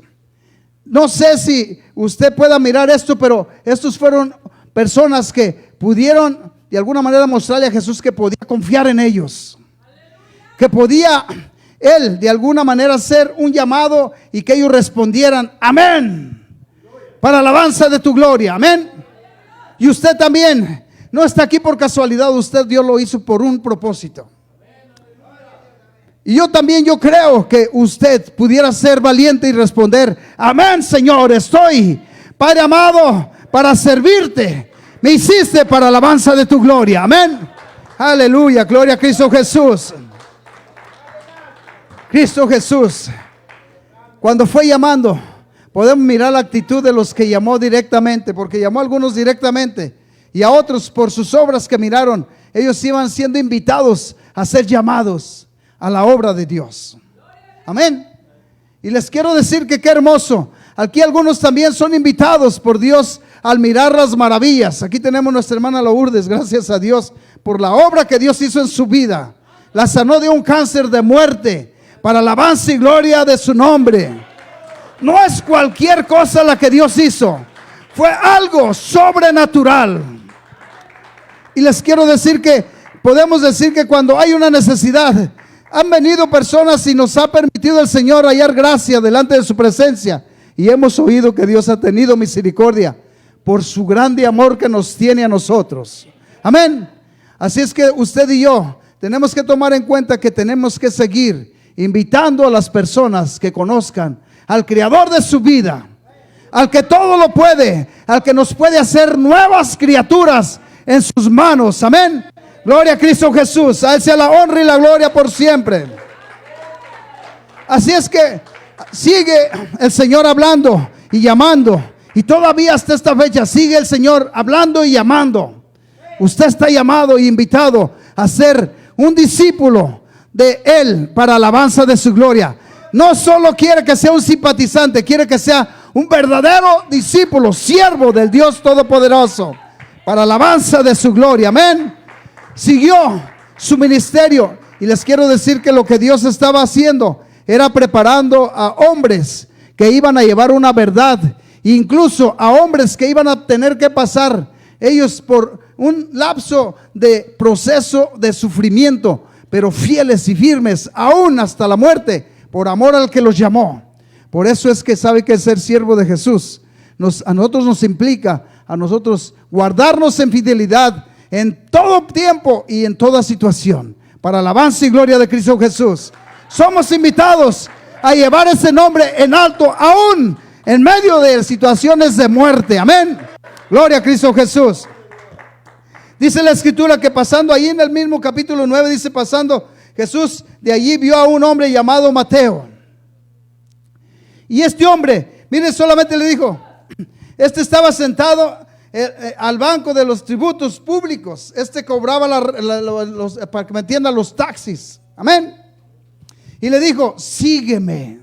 No sé si usted pueda mirar esto, pero estos fueron personas que pudieron de alguna manera mostrarle a Jesús que podía confiar en ellos, que podía Él de alguna manera hacer un llamado y que ellos respondieran: amén, para alabanza de tu gloria, amén. Y usted también no está aquí por casualidad, usted, Dios lo hizo por un propósito. Y yo creo que usted pudiera ser valiente y responder: amén, Señor, estoy, Padre amado, para servirte. Me hiciste para alabanza de tu gloria, amén. Aleluya, gloria a Cristo Jesús. Cristo Jesús, cuando fue llamando, podemos mirar la actitud de los que llamó directamente, porque llamó a algunos directamente y a otros por sus obras que miraron. Ellos iban siendo invitados a ser llamados a la obra de Dios. Amén. Y les quiero decir que qué hermoso. Aquí algunos también son invitados por Dios al mirar las maravillas. Aquí tenemos nuestra hermana Lourdes, gracias a Dios por la obra que Dios hizo en su vida. La sanó de un cáncer de muerte para alabanza y gloria de su nombre. No es cualquier cosa la que Dios hizo, fue algo sobrenatural. Y les quiero decir que podemos decir que cuando hay una necesidad, han venido personas y nos ha permitido el Señor hallar gracia delante de su presencia. Y hemos oído que Dios ha tenido misericordia por su grande amor que nos tiene a nosotros. Amén. Así es que usted y yo tenemos que tomar en cuenta que tenemos que seguir invitando a las personas que conozcan al Creador de su vida, al que todo lo puede, al que nos puede hacer nuevas criaturas en sus manos. Amén. Gloria a Cristo Jesús. A Él sea la honra y la gloria por siempre. Así es que sigue el Señor hablando y llamando. Y todavía hasta esta fecha sigue el Señor hablando y llamando. Usted está llamado y invitado a ser un discípulo de Él para alabanza de su gloria. No solo quiere que sea un simpatizante, quiere que sea un verdadero discípulo, siervo del Dios Todopoderoso, para alabanza de su gloria. Amén. Siguió su ministerio y les quiero decir que lo que Dios estaba haciendo era preparando a hombres que iban a llevar una verdad, incluso a hombres que iban a tener que pasar ellos por un lapso de proceso de sufrimiento, pero fieles y firmes aún hasta la muerte, por amor al que los llamó. Por eso es que sabe que ser siervo de Jesús a nosotros nos implica a nosotros guardarnos en fidelidad en todo tiempo y en toda situación, para alabanza y gloria de Cristo Jesús. Somos invitados a llevar ese nombre en alto, aún en medio de situaciones de muerte. Amén. Gloria a Cristo Jesús. Dice la escritura que pasando ahí en el mismo capítulo 9, dice: pasando Jesús de allí vio a un hombre llamado Mateo. Y este hombre, miren, solamente le dijo, este estaba sentado al banco de los tributos públicos. Este cobraba para que me entiendan, los taxis. Amén. Y le dijo: sígueme.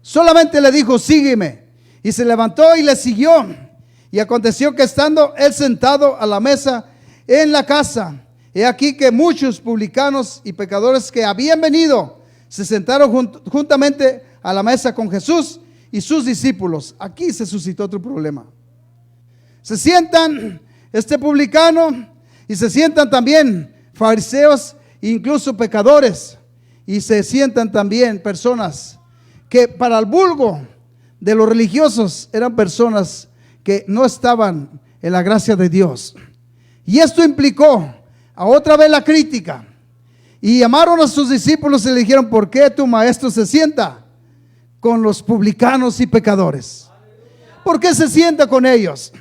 Solamente le dijo: sígueme. Y se levantó y le siguió. Y aconteció que estando él sentado a la mesa en la casa, he aquí que muchos publicanos y pecadores que habían venido se sentaron juntamente a la mesa con Jesús y sus discípulos. Aquí se suscitó otro problema. Se sientan este publicano y se sientan también fariseos, incluso pecadores, y se sientan también personas que para el vulgo de los religiosos eran personas que no estaban en la gracia de Dios. Y esto implicó a otra vez la crítica. Y llamaron a sus discípulos y le dijeron: ¿por qué tu maestro se sienta con los publicanos y pecadores? ¿Por qué se sienta con ellos?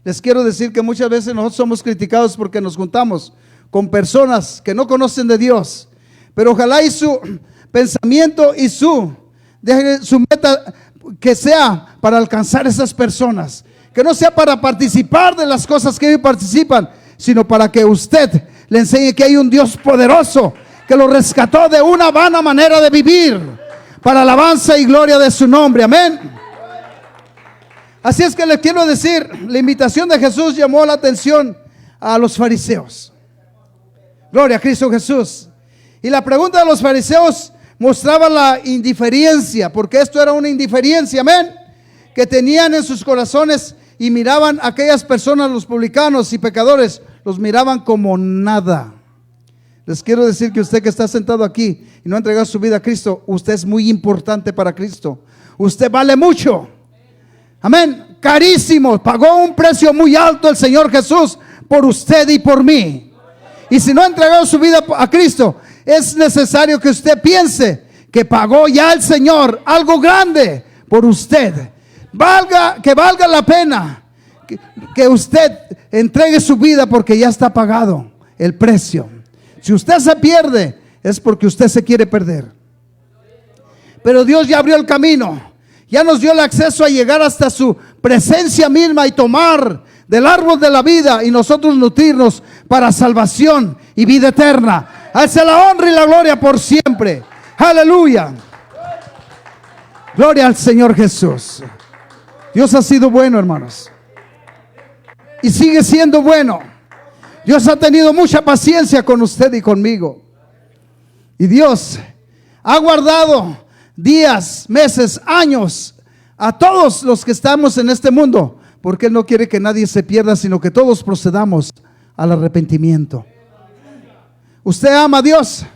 Les quiero decir que muchas veces nosotros somos criticados porque nos juntamos con personas que no conocen de Dios. Pero ojalá y su pensamiento y su meta que sea para alcanzar esas personas, que no sea para participar de las cosas que ellos participan, sino para que usted le enseñe que hay un Dios poderoso que lo rescató de una vana manera de vivir, para alabanza y gloria de su nombre. Amén. Así es que les quiero decir, la invitación de Jesús llamó la atención a los fariseos. Gloria a Cristo Jesús. Y la pregunta de los fariseos mostraba la indiferencia, porque esto era una indiferencia, amén, que tenían en sus corazones, y miraban a aquellas personas, los publicanos y pecadores, los miraban como nada. Les quiero decir que usted que está sentado aquí y no ha entregado su vida a Cristo, usted es muy importante para Cristo. Usted vale mucho, amén, carísimo. Pagó un precio muy alto el Señor Jesús por usted y por mí. Y si no ha entregado su vida a Cristo, es necesario que usted piense que pagó ya el Señor algo grande por usted. Que valga la pena que usted entregue su vida, porque ya está pagado el precio. Si usted se pierde, es porque usted se quiere perder. Pero Dios ya abrió el camino, ya nos dio el acceso a llegar hasta su presencia misma y tomar del árbol de la vida y nosotros nutrirnos para salvación y vida eterna. A Él sea la honra y la gloria por siempre. Aleluya. Gloria al Señor Jesús. Dios ha sido bueno, hermanos, y sigue siendo bueno. Dios ha tenido mucha paciencia con usted y conmigo. Y Dios ha guardado días, meses, años a todos los que estamos en este mundo, porque Él no quiere que nadie se pierda, sino que todos procedamos al arrepentimiento. ¿Usted ama a Dios?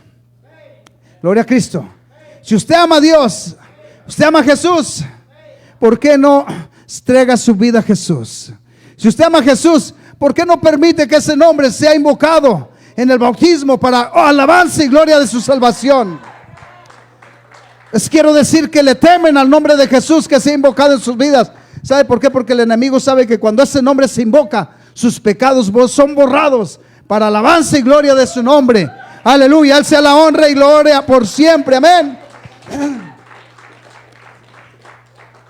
Gloria a Cristo. Si usted ama a Dios, usted ama a Jesús, ¿por qué no entrega su vida a Jesús? Si usted ama a Jesús, ¿por qué no permite que ese nombre sea invocado en el bautismo para alabanza y gloria de su salvación? Les quiero decir que le temen al nombre de Jesús que sea invocado en sus vidas. ¿Sabe por qué? Porque el enemigo sabe que cuando ese nombre se invoca, sus pecados son borrados para alabanza y gloria de su nombre. Aleluya, Él sea la honra y gloria por siempre, amén.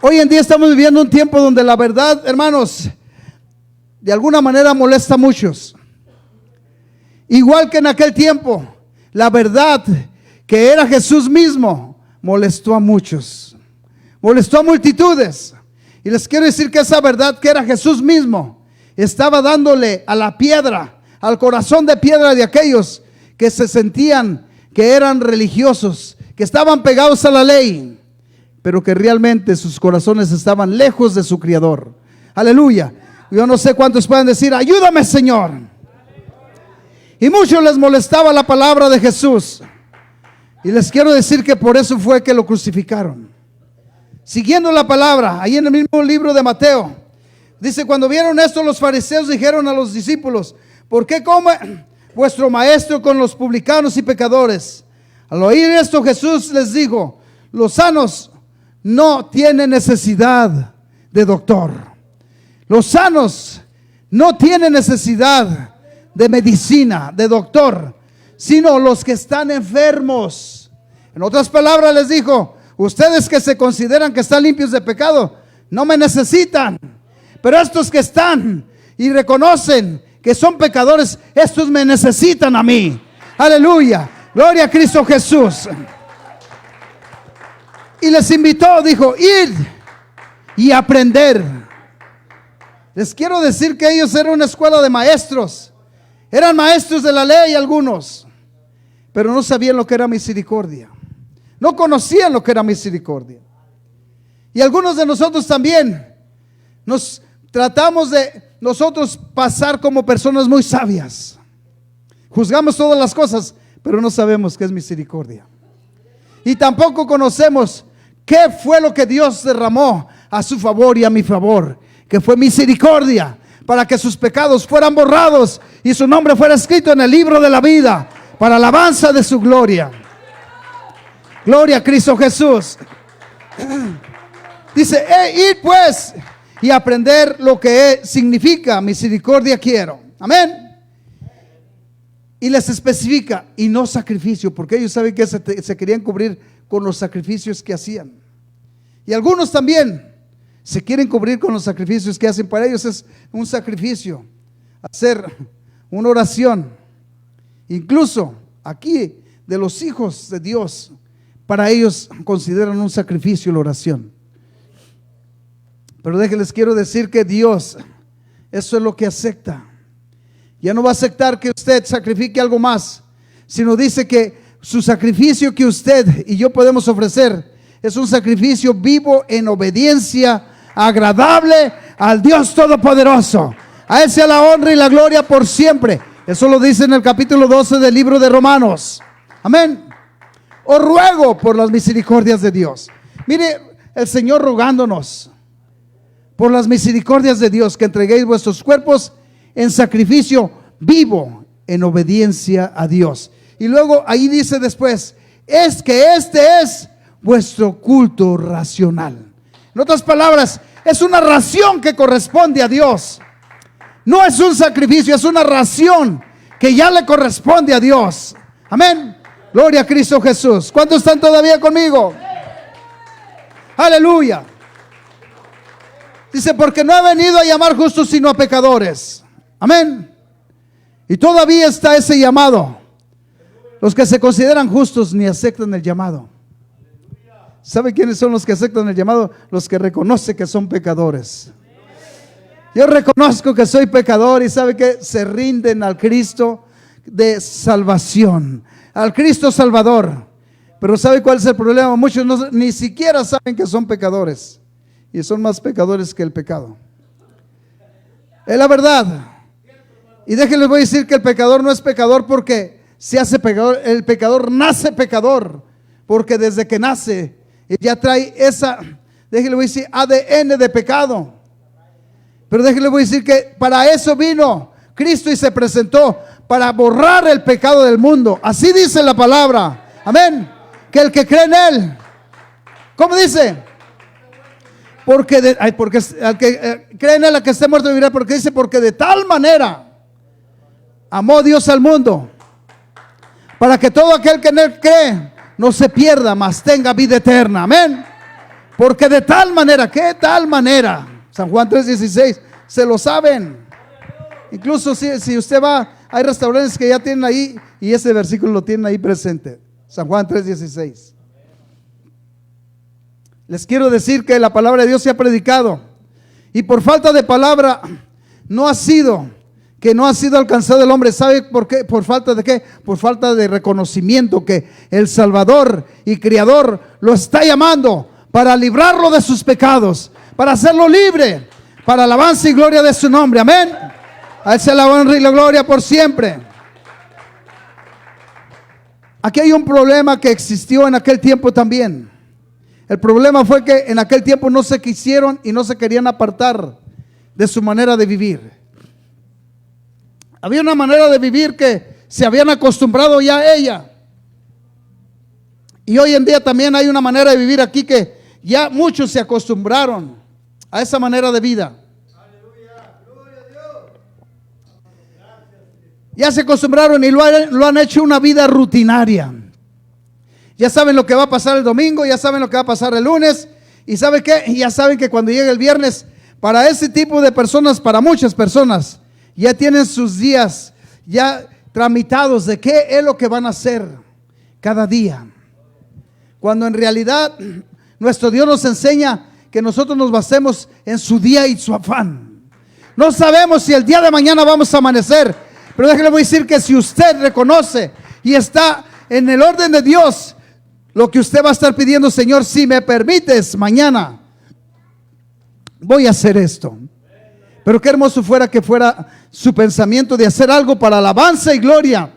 Hoy en día estamos viviendo un tiempo donde la verdad, hermanos, de alguna manera molesta a muchos. Igual que en aquel tiempo, la verdad que era Jesús mismo molestó a muchos, molestó a multitudes. Y les quiero decir que esa verdad que era Jesús mismo estaba dándole a la piedra, al corazón de piedra de aquellos que se sentían que eran religiosos, que estaban pegados a la ley, pero que realmente sus corazones estaban lejos de su Creador. Aleluya. Yo no sé cuántos pueden decir: ayúdame, Señor. Y muchos les molestaba la palabra de Jesús, y les quiero decir que por eso fue que lo crucificaron. Siguiendo la palabra, ahí en el mismo libro de Mateo, dice: cuando vieron esto, los fariseos dijeron a los discípulos: ¿por qué come vuestro maestro con los publicanos y pecadores? Al oír esto, Jesús les dijo: los sanos no tienen necesidad de doctor. Los sanos no tienen necesidad de medicina, de doctor, sino los que están enfermos. En otras palabras les dijo: ustedes que se consideran que están limpios de pecado, no me necesitan. Pero estos que están y reconocen que son pecadores, estos me necesitan a mí. Aleluya, gloria a Cristo Jesús. Y les invitó, dijo: ir y aprender. Les quiero decir que ellos eran una escuela de maestros. Eran maestros de la ley algunos, pero no sabían lo que era misericordia. No conocían lo que era misericordia. Y algunos de nosotros también nos tratamos de nosotros pasar como personas muy sabias. Juzgamos todas las cosas, pero no sabemos qué es misericordia. Y tampoco conocemos qué fue lo que Dios derramó a su favor y a mi favor, que fue misericordia, para que sus pecados fueran borrados y su nombre fuera escrito en el libro de la vida, para alabanza de su gloria. Gloria a Cristo Jesús. Dice: id pues y aprender lo que significa misericordia quiero. Amén. Y les especifica: y no sacrificio, porque ellos saben que se querían cubrir con los sacrificios que hacían. Y algunos también se quieren cubrir con los sacrificios que hacen. Para ellos es un sacrificio hacer una oración. Incluso aquí de los hijos de Dios, para ellos consideran un sacrificio la oración. Pero déjenles, quiero decir que Dios, eso es lo que acepta. Ya no va a aceptar que usted sacrifique algo más, sino dice que su sacrificio que usted y yo podemos ofrecer es un sacrificio vivo en obediencia, agradable al Dios Todopoderoso. A Él sea la honra y la gloria por siempre. Eso lo dice en el capítulo 12 del libro de Romanos. Amén. Os ruego por las misericordias de Dios. Mire, el Señor rogándonos por las misericordias de Dios, que entreguéis vuestros cuerpos en sacrificio vivo, en obediencia a Dios. Y luego ahí dice después, es que este es vuestro culto racional. En otras palabras, es una ración que corresponde a Dios. No es un sacrificio, es una ración que ya le corresponde a Dios. Amén. Gloria a Cristo Jesús. ¿Cuántos están todavía conmigo? Aleluya. Dice, porque no he venido a llamar justos sino a pecadores. Amén. Y todavía está ese llamado. Los que se consideran justos ni aceptan el llamado. ¿Sabe quiénes son los que aceptan el llamado? Los que reconocen que son pecadores. Yo reconozco que soy pecador y sabe que se rinden al Cristo de salvación, al Cristo Salvador. Pero ¿sabe cuál es el problema? Muchos ni siquiera saben que son pecadores y son más pecadores que el pecado. Es la verdad. Y déjenles voy a decir que el pecador no es pecador porque se hace pecador. El pecador nace pecador porque desde que nace ya trae esa, déjenle voy a decir, ADN de pecado. Pero déjenle voy a decir que para eso vino Cristo y se presentó, para borrar el pecado del mundo. Así dice la palabra. Amén. Que el que cree en Él, ¿cómo dice? Porque al que cree en Él, al que esté muerto vivirá. Porque dice, porque de tal manera amó Dios al mundo, para que todo aquel que en Él cree no se pierda, mas tenga vida eterna. Amén. Porque de tal manera, ¿qué tal manera? San Juan 3:16, se lo saben. Incluso si usted va, hay restaurantes que ya tienen ahí, y ese versículo lo tienen ahí presente. San Juan 3:16. Les quiero decir que la palabra de Dios se ha predicado, y por falta de palabra no ha sido alcanzado el hombre. ¿Sabe por qué? ¿Por falta de qué? Por falta de reconocimiento que el Salvador y Criador lo está llamando para librarlo de sus pecados, para hacerlo libre, para alabanza y gloria de su nombre. Amén. A Él sea la honra y la gloria por siempre. Aquí hay un problema que existió en aquel tiempo también. El problema fue que en aquel tiempo no se quisieron y no se querían apartar de su manera de vivir. Había una manera de vivir que se habían acostumbrado ya a ella. Y hoy en día también hay una manera de vivir aquí que ya muchos se acostumbraron a esa manera de vida. Ya se acostumbraron y lo han hecho una vida rutinaria. Ya saben lo que va a pasar el domingo, ya saben lo que va a pasar el lunes. ¿Y sabe qué? Ya saben que cuando llegue el viernes, para ese tipo de personas, para muchas personas, ya tienen sus días ya tramitados de qué es lo que van a hacer cada día. Cuando en realidad nuestro Dios nos enseña que nosotros nos basemos en su día y su afán. No sabemos si el día de mañana vamos a amanecer, pero déjenme decir que si usted reconoce y está en el orden de Dios, lo que usted va a estar pidiendo: Señor, si me permites, mañana voy a hacer esto. Pero qué hermoso fuera que fuera su pensamiento de hacer algo para alabanza y gloria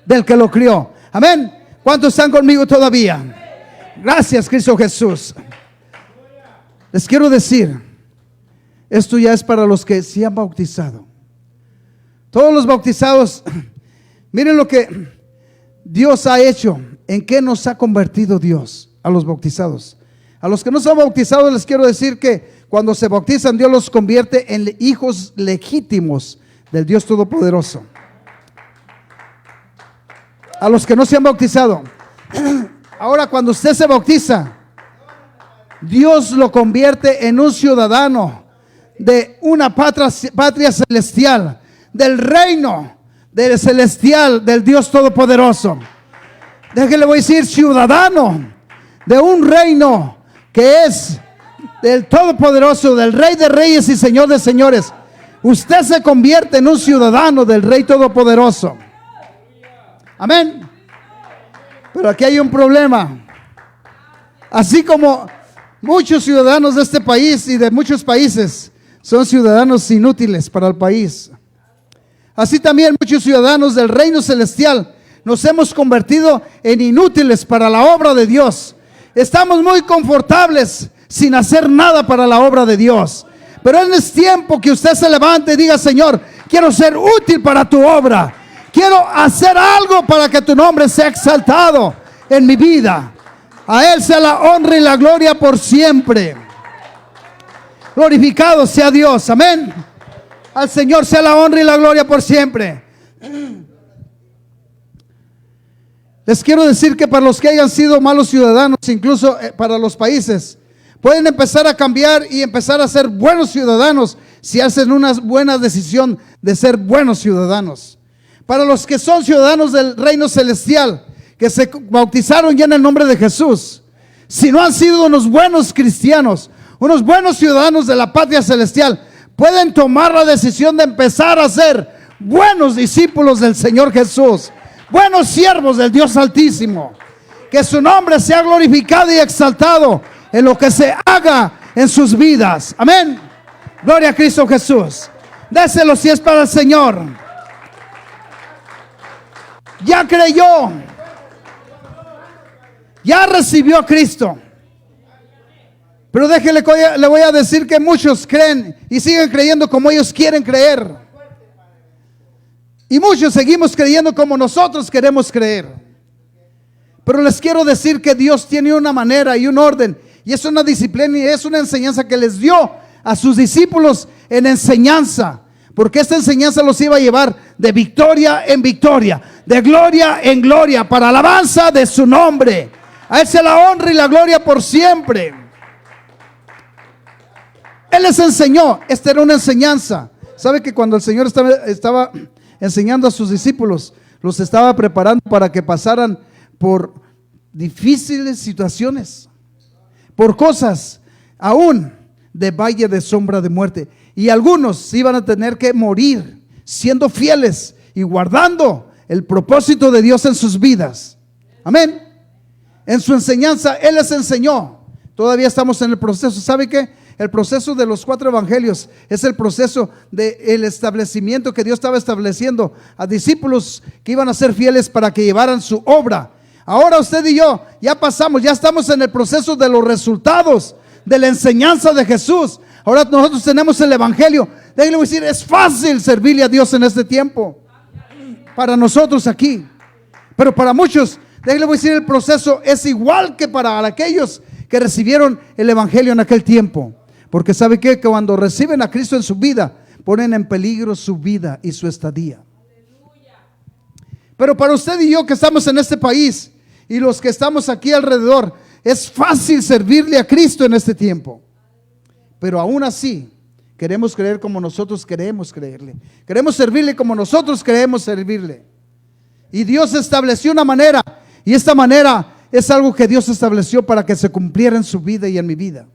del que lo crió. Amén. ¿Cuántos están conmigo todavía? Gracias, Cristo Jesús. Les quiero decir, esto ya es para los que se han bautizado. Todos los bautizados, miren lo que Dios ha hecho, en qué nos ha convertido Dios a los bautizados. A los que no son bautizados les quiero decir que cuando se bautizan, Dios los convierte en hijos legítimos del Dios Todopoderoso. A los que no se han bautizado, ahora cuando usted se bautiza, Dios lo convierte en un ciudadano de una patria celestial, del reino del celestial del Dios Todopoderoso. Déjenle voy a decir, ciudadano de un reino que es del Todopoderoso, del Rey de Reyes y Señor de Señores. Usted se convierte en un ciudadano del Rey Todopoderoso. Amén. Pero aquí hay un problema. Así como muchos ciudadanos de este país y de muchos países son ciudadanos inútiles para el país, así también muchos ciudadanos del reino celestial nos hemos convertido en inútiles para la obra de Dios. Estamos muy confortables sin hacer nada para la obra de Dios. Pero es tiempo que usted se levante y diga: Señor, quiero ser útil para tu obra. Quiero hacer algo para que tu nombre sea exaltado en mi vida. A Él sea la honra y la gloria por siempre. Glorificado sea Dios. Amén. Al Señor sea la honra y la gloria por siempre. Les quiero decir que para los que hayan sido malos ciudadanos, incluso para los países, pueden empezar a cambiar y empezar a ser buenos ciudadanos si hacen una buena decisión de ser buenos ciudadanos. Para los que son ciudadanos del reino celestial, que se bautizaron ya en el nombre de Jesús, si no han sido unos buenos cristianos, unos buenos ciudadanos de la patria celestial, pueden tomar la decisión de empezar a ser buenos discípulos del Señor Jesús, buenos siervos del Dios Altísimo. Que su nombre sea glorificado y exaltado en lo que se haga en sus vidas. Amén. Gloria a Cristo Jesús. Déselo si es para el Señor. Ya creyó, ya recibió a Cristo. Pero déjele, le voy a decir que muchos creen y siguen creyendo como ellos quieren creer. Y muchos seguimos creyendo como nosotros queremos creer. Pero les quiero decir que Dios tiene una manera y un orden, y es una disciplina y es una enseñanza que les dio a sus discípulos en enseñanza. Porque esta enseñanza los iba a llevar de victoria en victoria, de gloria en gloria, para alabanza de su nombre. A Él sea la honra y la gloria por siempre. Él les enseñó. Esta era una enseñanza. ¿Sabe que cuando el Señor estaba enseñando a sus discípulos, los estaba preparando para que pasaran por difíciles situaciones, por cosas aún de valle de sombra de muerte? Y algunos iban a tener que morir siendo fieles y guardando el propósito de Dios en sus vidas. Amén. En su enseñanza Él les enseñó. Todavía estamos en el proceso. ¿Sabe qué? El proceso de los 4 evangelios es el proceso del establecimiento que Dios estaba estableciendo a discípulos que iban a ser fieles para que llevaran su obra. Ahora usted y yo ya pasamos, ya estamos en el proceso de los resultados de la enseñanza de Jesús. Ahora nosotros tenemos el evangelio. Déjenme decir, es fácil servirle a Dios en este tiempo para nosotros aquí. Pero para muchos, déjenme decir, el proceso es igual que para aquellos que recibieron el evangelio en aquel tiempo. Porque ¿sabe qué? Que cuando reciben a Cristo en su vida, ponen en peligro su vida y su estadía. Pero para usted y yo que estamos en este país y los que estamos aquí alrededor, es fácil servirle a Cristo en este tiempo. Pero aún así, queremos creer como nosotros queremos creerle. Queremos servirle como nosotros queremos servirle. Y Dios estableció una manera, y esta manera es algo que Dios estableció para que se cumpliera en su vida y en mi vida.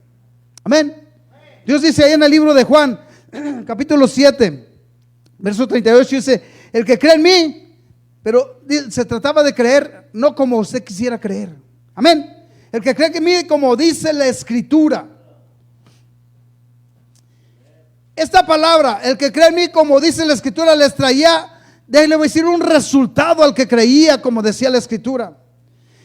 Amén. Dios dice ahí en el libro de Juan, capítulo 7, verso 38, dice: el que cree en mí, pero se trataba de creer no como usted quisiera creer. Amén. El que cree en mí, como dice la Escritura. Esta palabra, el que cree en mí, como dice la Escritura, les traía, déjenme decir, un resultado al que creía, como decía la Escritura.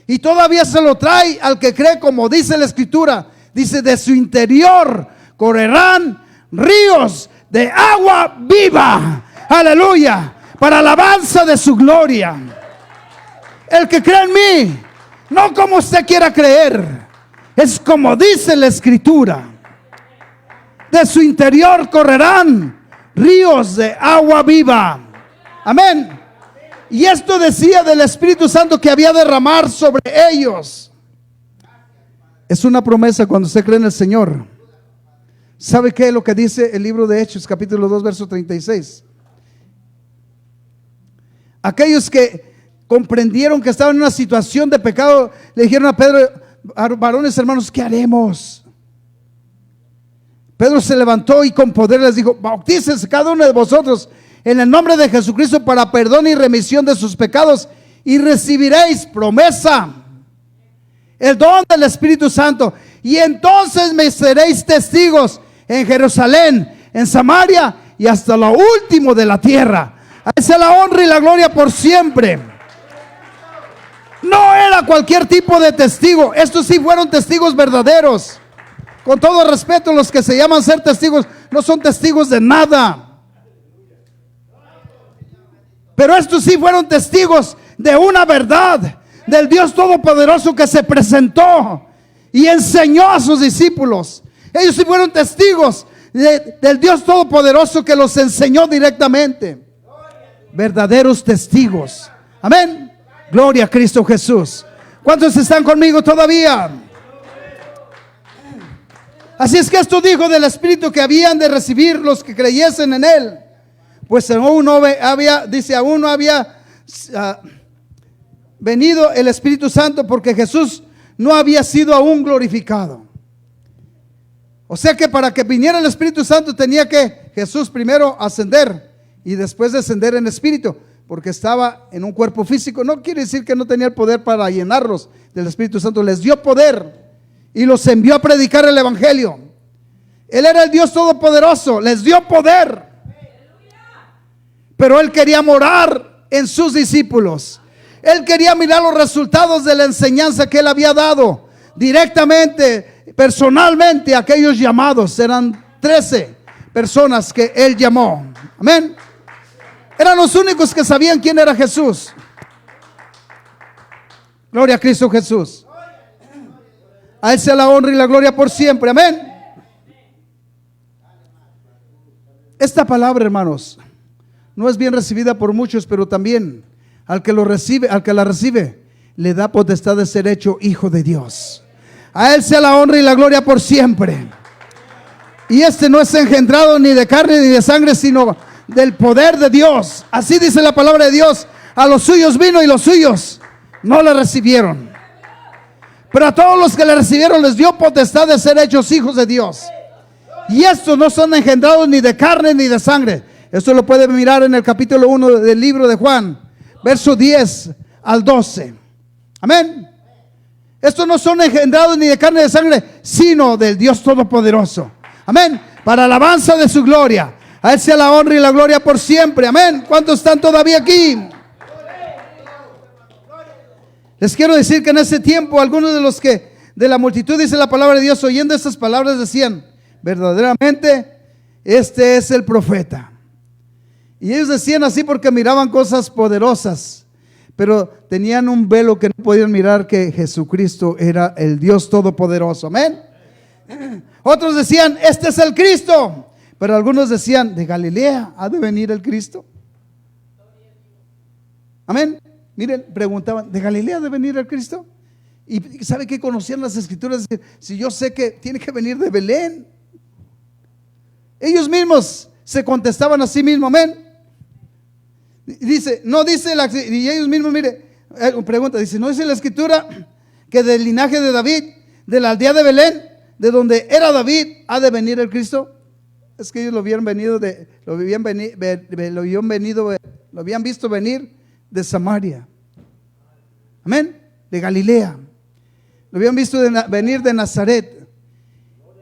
Y todavía se lo trae al que cree, como dice la Escritura. Dice: de su interior correrán ríos de agua viva. Aleluya. Para alabanza de su gloria. El que cree en mí, no como usted quiera creer, es como dice la Escritura. De su interior correrán ríos de agua viva. Amén. Y esto decía del Espíritu Santo que había de derramar sobre ellos. Es una promesa cuando usted cree en el Señor. ¿Sabe qué es lo que dice el libro de Hechos, capítulo 2, verso 36? Aquellos que comprendieron que estaban en una situación de pecado, le dijeron a Pedro: varones hermanos, ¿qué haremos? Pedro se levantó y con poder les dijo: bautícense cada uno de vosotros en el nombre de Jesucristo para perdón y remisión de sus pecados, y recibiréis promesa, el don del Espíritu Santo, y entonces me seréis testigos en Jerusalén, en Samaria y hasta lo último de la tierra. A Él sea la honra y la gloria por siempre. No era cualquier tipo de testigo. Estos sí fueron testigos verdaderos. Con todo respeto, los que se llaman ser testigos no son testigos de nada. Pero estos sí fueron testigos de una verdad, del Dios Todopoderoso que se presentó y enseñó a sus discípulos. Ellos sí fueron testigos del Dios Todopoderoso que los enseñó directamente. Verdaderos testigos. Amén. Gloria a Cristo Jesús. ¿Cuántos están conmigo todavía? Así es que esto dijo del Espíritu que habían de recibir los que creyesen en Él. Pues aún no había, dice, aún no había venido el Espíritu Santo, porque Jesús no había sido aún glorificado. O sea que para que viniera el Espíritu Santo tenía que Jesús primero ascender y después descender en espíritu, porque estaba en un cuerpo físico. No quiere decir que no tenía el poder para llenarlos del Espíritu Santo. Les dio poder y los envió a predicar el Evangelio. Él era el Dios Todopoderoso, les dio poder. Pero Él quería morar en sus discípulos. Él quería mirar los resultados de la enseñanza que Él había dado directamente, personalmente a aquellos llamados. Eran 13 personas que Él llamó. Amén. Eran los únicos que sabían quién era Jesús. Gloria a Cristo Jesús. A Él sea la honra y la gloria por siempre. Amén. Esta palabra, hermanos, no es bien recibida por muchos, pero también al que lo recibe, al que la recibe, le da potestad de ser hecho hijo de Dios. A Él sea la honra y la gloria por siempre. Y este no es engendrado ni de carne ni de sangre, sino del poder de Dios. Así dice la palabra de Dios. A los suyos vino y los suyos no le recibieron. Pero a todos los que le recibieron les dio potestad de ser hechos hijos de Dios. Y estos no son engendrados ni de carne ni de sangre. Esto lo puede mirar en el capítulo 1 del libro de Juan, verso 10 al 12. Amén. Estos no son engendrados ni de carne ni de sangre, sino del Dios Todopoderoso. Amén. Para alabanza de su gloria. A Él sea la honra y la gloria por siempre. Amén. ¿Cuántos están todavía aquí? Les quiero decir que en ese tiempo algunos de los que de la multitud, dice la palabra de Dios, oyendo estas palabras decían: verdaderamente este es el profeta. Y ellos decían así porque miraban cosas poderosas, pero tenían un velo que no podían mirar, que Jesucristo era el Dios Todopoderoso. Amén. Otros decían: este es el Cristo. Pero algunos decían: de Galilea ha de venir el Cristo. Amén. Miren, preguntaban: ¿de Galilea ha de venir el Cristo? Y ¿sabe qué? Conocían las Escrituras. Si yo sé que tiene que venir de Belén. Ellos mismos se contestaban a sí mismos. Amén. Dice, no dice y ellos mismos, mire, pregunta, dice: ¿no dice la Escritura que del linaje de David, de la aldea de Belén, de donde era David, ha de venir el Cristo? Es que ellos lo habían visto venir de Samaria. Amén. De Galilea. Lo habían visto venir de Nazaret.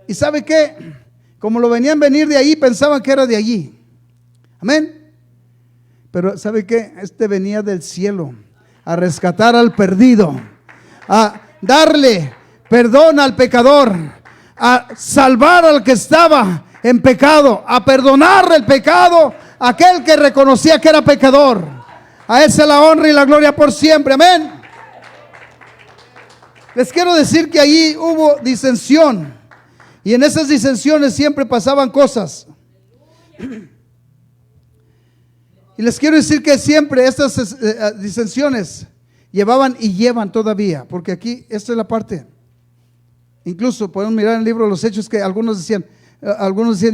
¿Y sabe qué? Como lo venían venir de ahí, pensaban que era de allí. Amén. Pero ¿sabe qué? Este venía del cielo a rescatar al perdido, a darle perdón al pecador, a salvar al que estaba en pecado, a perdonar el pecado a aquel que reconocía que era pecador. A Él sea la honra y la gloria por siempre. Amén. Les quiero decir que allí hubo disensión, y en esas disensiones siempre pasaban cosas. Y les quiero decir que siempre estas disensiones llevaban y llevan todavía, porque aquí esta es la parte. Incluso podemos mirar en el libro de los Hechos que algunos decían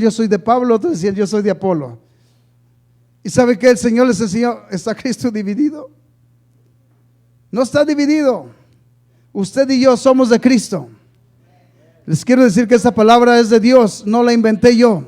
yo soy de Pablo, otros decían yo soy de Apolo. ¿Y sabe que el Señor les enseñó? ¿Está Cristo dividido? No está dividido. Usted y yo somos de Cristo. Les quiero decir que esta palabra es de Dios, no la inventé yo.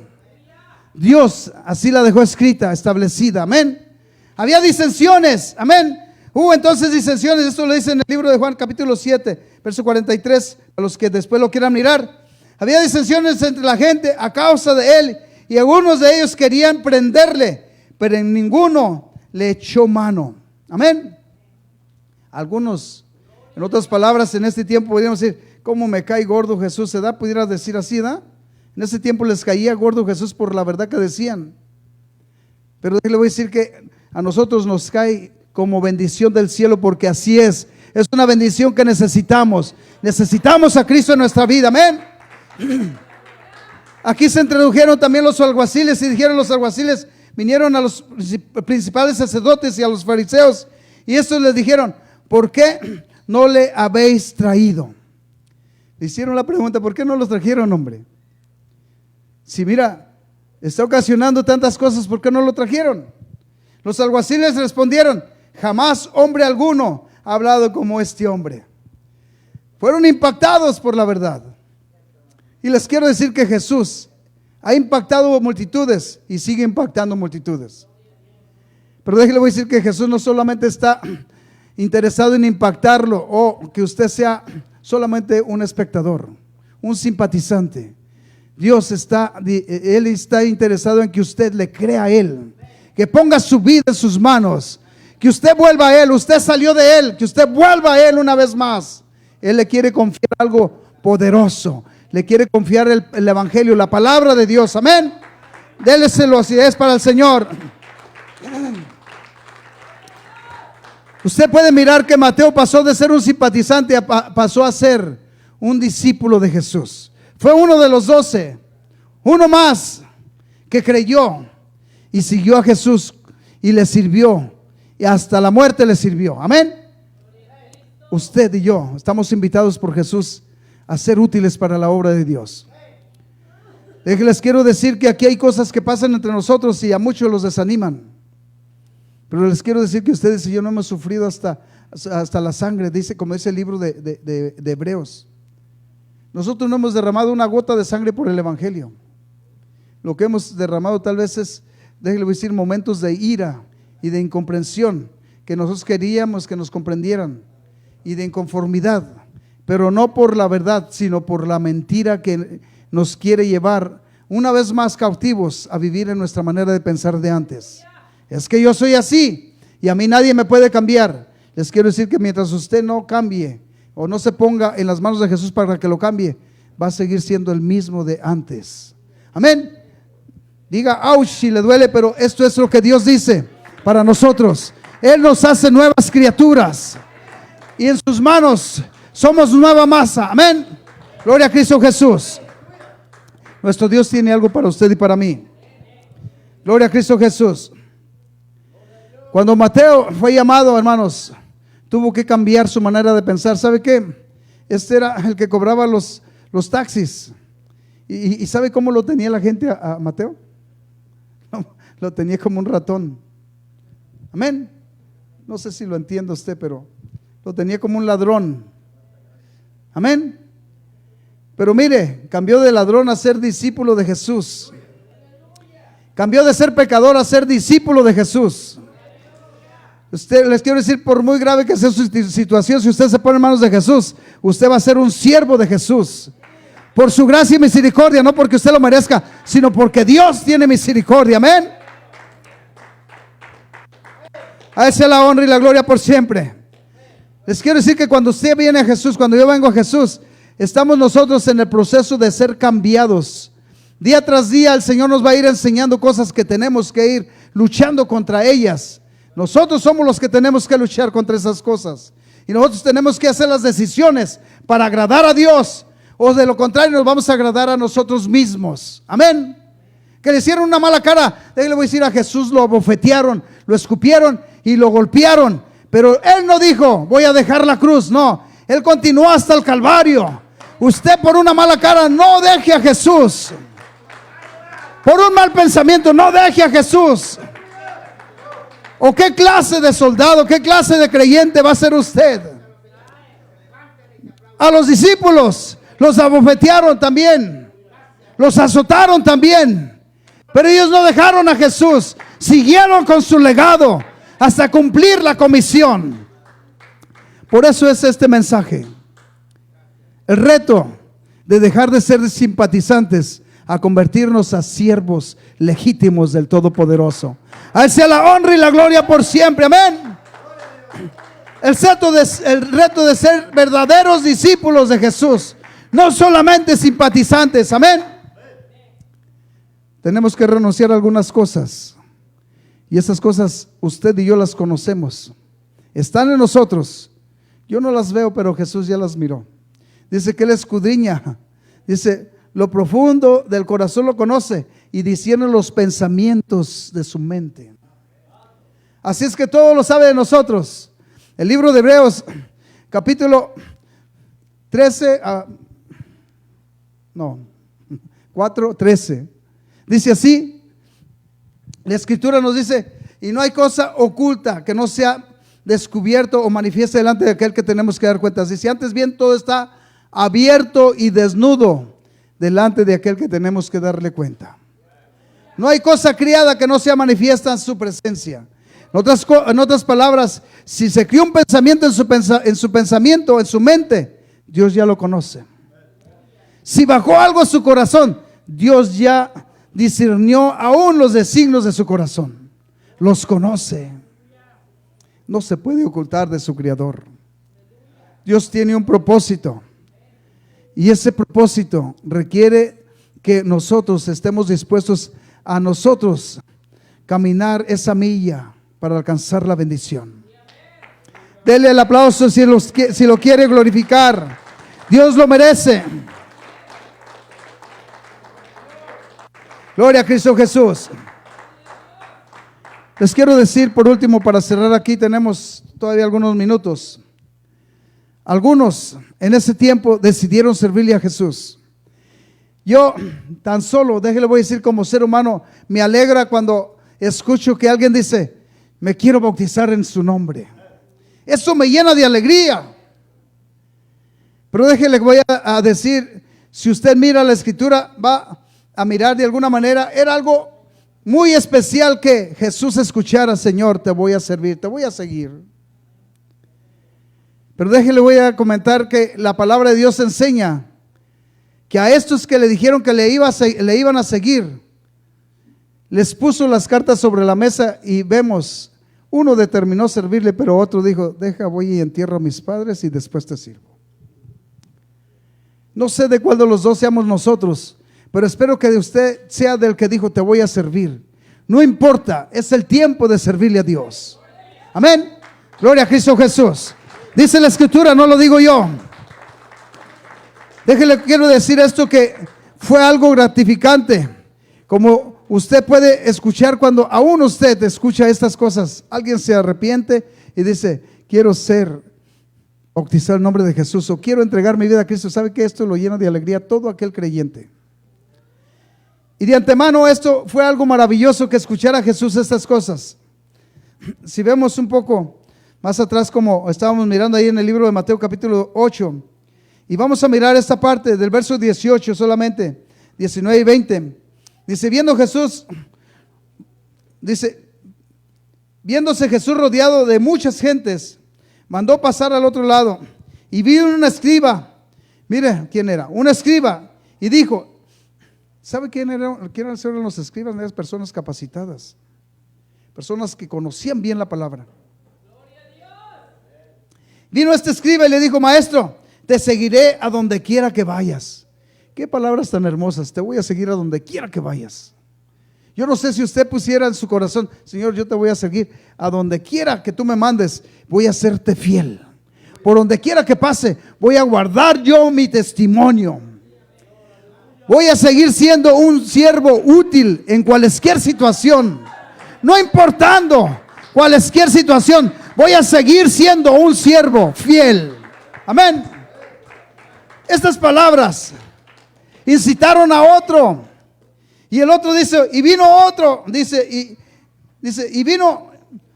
Dios así la dejó escrita, establecida. Amén. Había disensiones. Amén. Hubo entonces disensiones, esto lo dice en el libro de Juan capítulo 7, verso 43, a los que después lo quieran mirar. Había disensiones entre la gente a causa de él, y algunos de ellos querían prenderle, pero en ninguno le echó mano. Amén. Algunos, en otras palabras, en este tiempo podríamos decir, ¿cómo me cae gordo Jesús? ¿Se da? Pudiera decir así, ¿da? En ese tiempo les caía gordo Jesús por la verdad que decían. Pero le voy a decir que a nosotros nos cae como bendición del cielo, porque así es una bendición que necesitamos a Cristo en nuestra vida, amén. Aquí se introdujeron también los alguaciles, y dijeron los alguaciles, vinieron a los principales sacerdotes y a los fariseos, y estos les dijeron, ¿por qué no le habéis traído? Le hicieron la pregunta, ¿por qué no los trajeron, hombre? Si mira, está ocasionando tantas cosas, ¿por qué no lo trajeron? Los alguaciles respondieron, jamás hombre alguno ha hablado como este hombre. Fueron impactados por la verdad. Y les quiero decir que Jesús ha impactado multitudes y sigue impactando multitudes. Pero déjele voy a decir que Jesús no solamente está interesado en impactarlo o que usted sea solamente un espectador, un simpatizante. Él está interesado en que usted le crea a Él, que ponga su vida en sus manos, que usted vuelva a Él. Usted salió de Él, que usted vuelva a Él una vez más. Él le quiere confiar algo poderoso, le quiere confiar el evangelio, la palabra de Dios, amén. Déleselo si es para el Señor. Usted puede mirar que Mateo pasó de ser un simpatizante pasó a ser un discípulo de Jesús. Fue uno de los 12, uno más que creyó y siguió a Jesús y le sirvió, y hasta la muerte le sirvió, amén. Usted y yo estamos invitados por Jesús a ser útiles para la obra de Dios. Les quiero decir que aquí hay cosas que pasan entre nosotros y a muchos los desaniman, pero les quiero decir que ustedes y yo no hemos sufrido hasta la sangre, dice, como dice el libro de Hebreos. Nosotros no hemos derramado una gota de sangre por el evangelio. Lo que hemos derramado tal vez es, déjenme decir, momentos de ira y de incomprensión, que nosotros queríamos que nos comprendieran, y de inconformidad, pero no por la verdad, sino por la mentira que nos quiere llevar una vez más cautivos a vivir en nuestra manera de pensar de antes. Es que yo soy así y a mí nadie me puede cambiar. Les quiero decir que mientras usted no cambie o no se ponga en las manos de Jesús para que lo cambie, va a seguir siendo el mismo de antes. Amén. Diga ouch si le duele, pero esto es lo que Dios dice para nosotros. Él nos hace nuevas criaturas y en sus manos somos nueva masa. Amén. Gloria a Cristo Jesús. Nuestro Dios tiene algo para usted y para mí. Gloria a Cristo Jesús. Cuando Mateo fue llamado, hermanos, tuvo que cambiar su manera de pensar. ¿Sabe qué? Este era el que cobraba los taxis. ¿Y sabe cómo lo tenía la gente a Mateo? Lo tenía como un ratón. Amén. No sé si lo entiende usted, pero lo tenía como un ladrón. Amén. Pero mire, cambió de ladrón a ser discípulo de Jesús. Cambió de ser pecador a ser discípulo de Jesús. Les quiero decir, por muy grave que sea su situación, si usted se pone en manos de Jesús, usted va a ser un siervo de Jesús. Por su gracia y misericordia, no porque usted lo merezca, sino porque Dios tiene misericordia. Amén. A Él sea la honra y la gloria por siempre. Les quiero decir que cuando usted viene a Jesús, cuando yo vengo a Jesús, estamos nosotros en el proceso de ser cambiados. Día tras día el Señor nos va a ir enseñando cosas que tenemos que ir luchando contra ellas. Nosotros somos los que tenemos que luchar contra esas cosas. Y nosotros tenemos que hacer las decisiones para agradar a Dios, o de lo contrario nos vamos a agradar a nosotros mismos. Amén. Que le hicieron una mala cara, le voy a decir, a Jesús lo abofetearon, lo escupieron y lo golpearon. Pero Él no dijo, voy a dejar la cruz. No, Él continuó hasta el Calvario. Usted por una mala cara no deje a Jesús. Por un mal pensamiento no deje a Jesús. ¿O qué clase de soldado, qué clase de creyente va a ser usted? A los discípulos los abofetearon también, los azotaron también, pero ellos no dejaron a Jesús, siguieron con su legado hasta cumplir la comisión. Por eso es este mensaje. El reto de dejar de ser simpatizantes a convertirnos a siervos legítimos del Todopoderoso. A Él sea la honra y la gloria por siempre. Amén. El reto de ser verdaderos discípulos de Jesús, no solamente simpatizantes. Amén. Tenemos que renunciar a algunas cosas, y esas cosas usted y yo las conocemos, están en nosotros. Yo no las veo, pero Jesús ya las miró. Dice que Él escudriña, dice, lo profundo del corazón lo conoce y discierne los pensamientos de su mente. Así es que todo lo sabe de nosotros. El libro de Hebreos, capítulo 4:13, dice así, la Escritura nos dice, y no hay cosa oculta que no sea descubierto o manifiesta delante de aquel que tenemos que dar cuentas. Dice, antes bien todo está abierto y desnudo delante de aquel que tenemos que darle cuenta. No hay cosa criada que no sea manifiesta en su presencia. En otras palabras, si se crió un pensamiento en su pensamiento, en su mente, Dios ya lo conoce. Si bajó algo a su corazón, Dios ya discernió aún los designios de su corazón. Los conoce. No se puede ocultar de su Creador. Dios tiene un propósito, y ese propósito requiere que nosotros estemos dispuestos a nosotros caminar esa milla para alcanzar la bendición. Dele el aplauso si lo quiere glorificar. Dios lo merece. Gloria a Cristo Jesús. Les quiero decir por último, para cerrar aquí, tenemos todavía algunos minutos. Algunos en ese tiempo decidieron servirle a Jesús. Yo tan solo, déjele, voy a decir, como ser humano, me alegra cuando escucho que alguien dice, me quiero bautizar en su nombre. Eso me llena de alegría. Pero déjele, voy a decir, si usted mira la Escritura, va a mirar de alguna manera, era algo muy especial que Jesús escuchara, Señor, te voy a servir, te voy a seguir. Pero déjele, voy a comentar que la palabra de Dios enseña que a estos que le dijeron que le iban a seguir, les puso las cartas sobre la mesa y vemos, uno determinó servirle, pero otro dijo, voy y entierro a mis padres y después te sirvo. No sé de cuál de los dos seamos nosotros, pero espero que de usted sea del que dijo, te voy a servir. No importa, es el tiempo de servirle a Dios. Amén. Gloria a Cristo Jesús. Dice la Escritura, no lo digo yo. Déjele, quiero decir esto, que fue algo gratificante. Como usted puede escuchar cuando aún usted escucha estas cosas, alguien se arrepiente y dice, quiero bautizar el nombre de Jesús, o quiero entregar mi vida a Cristo. ¿Sabe que esto lo llena de alegría a todo aquel creyente? Y de antemano esto fue algo maravilloso, que escuchara a Jesús estas cosas. Si vemos un poco más atrás, como estábamos mirando ahí en el libro de Mateo capítulo 8, y vamos a mirar esta parte del verso 18 solamente, 19 y 20. Dice, viéndose Jesús rodeado de muchas gentes, mandó pasar al otro lado, y vio un escriba. Mire quién era, un escriba, y dijo, ¿sabe quiénes eran los escribas? Eran personas capacitadas, personas que conocían bien la palabra. Vino este escriba y le dijo, maestro, te seguiré a donde quiera que vayas. Qué palabras tan hermosas, te voy a seguir a donde quiera que vayas. Yo no sé si usted pusiera en su corazón, Señor, yo te voy a seguir a donde quiera que tú me mandes, voy a serte fiel. Por donde quiera que pase, voy a guardar yo mi testimonio. Voy a seguir siendo un siervo útil en cualquier situación. No importando cualquier situación, voy a seguir siendo un siervo fiel. Amén. Estas palabras incitaron a otro. Y el otro dice, y vino otro, y vino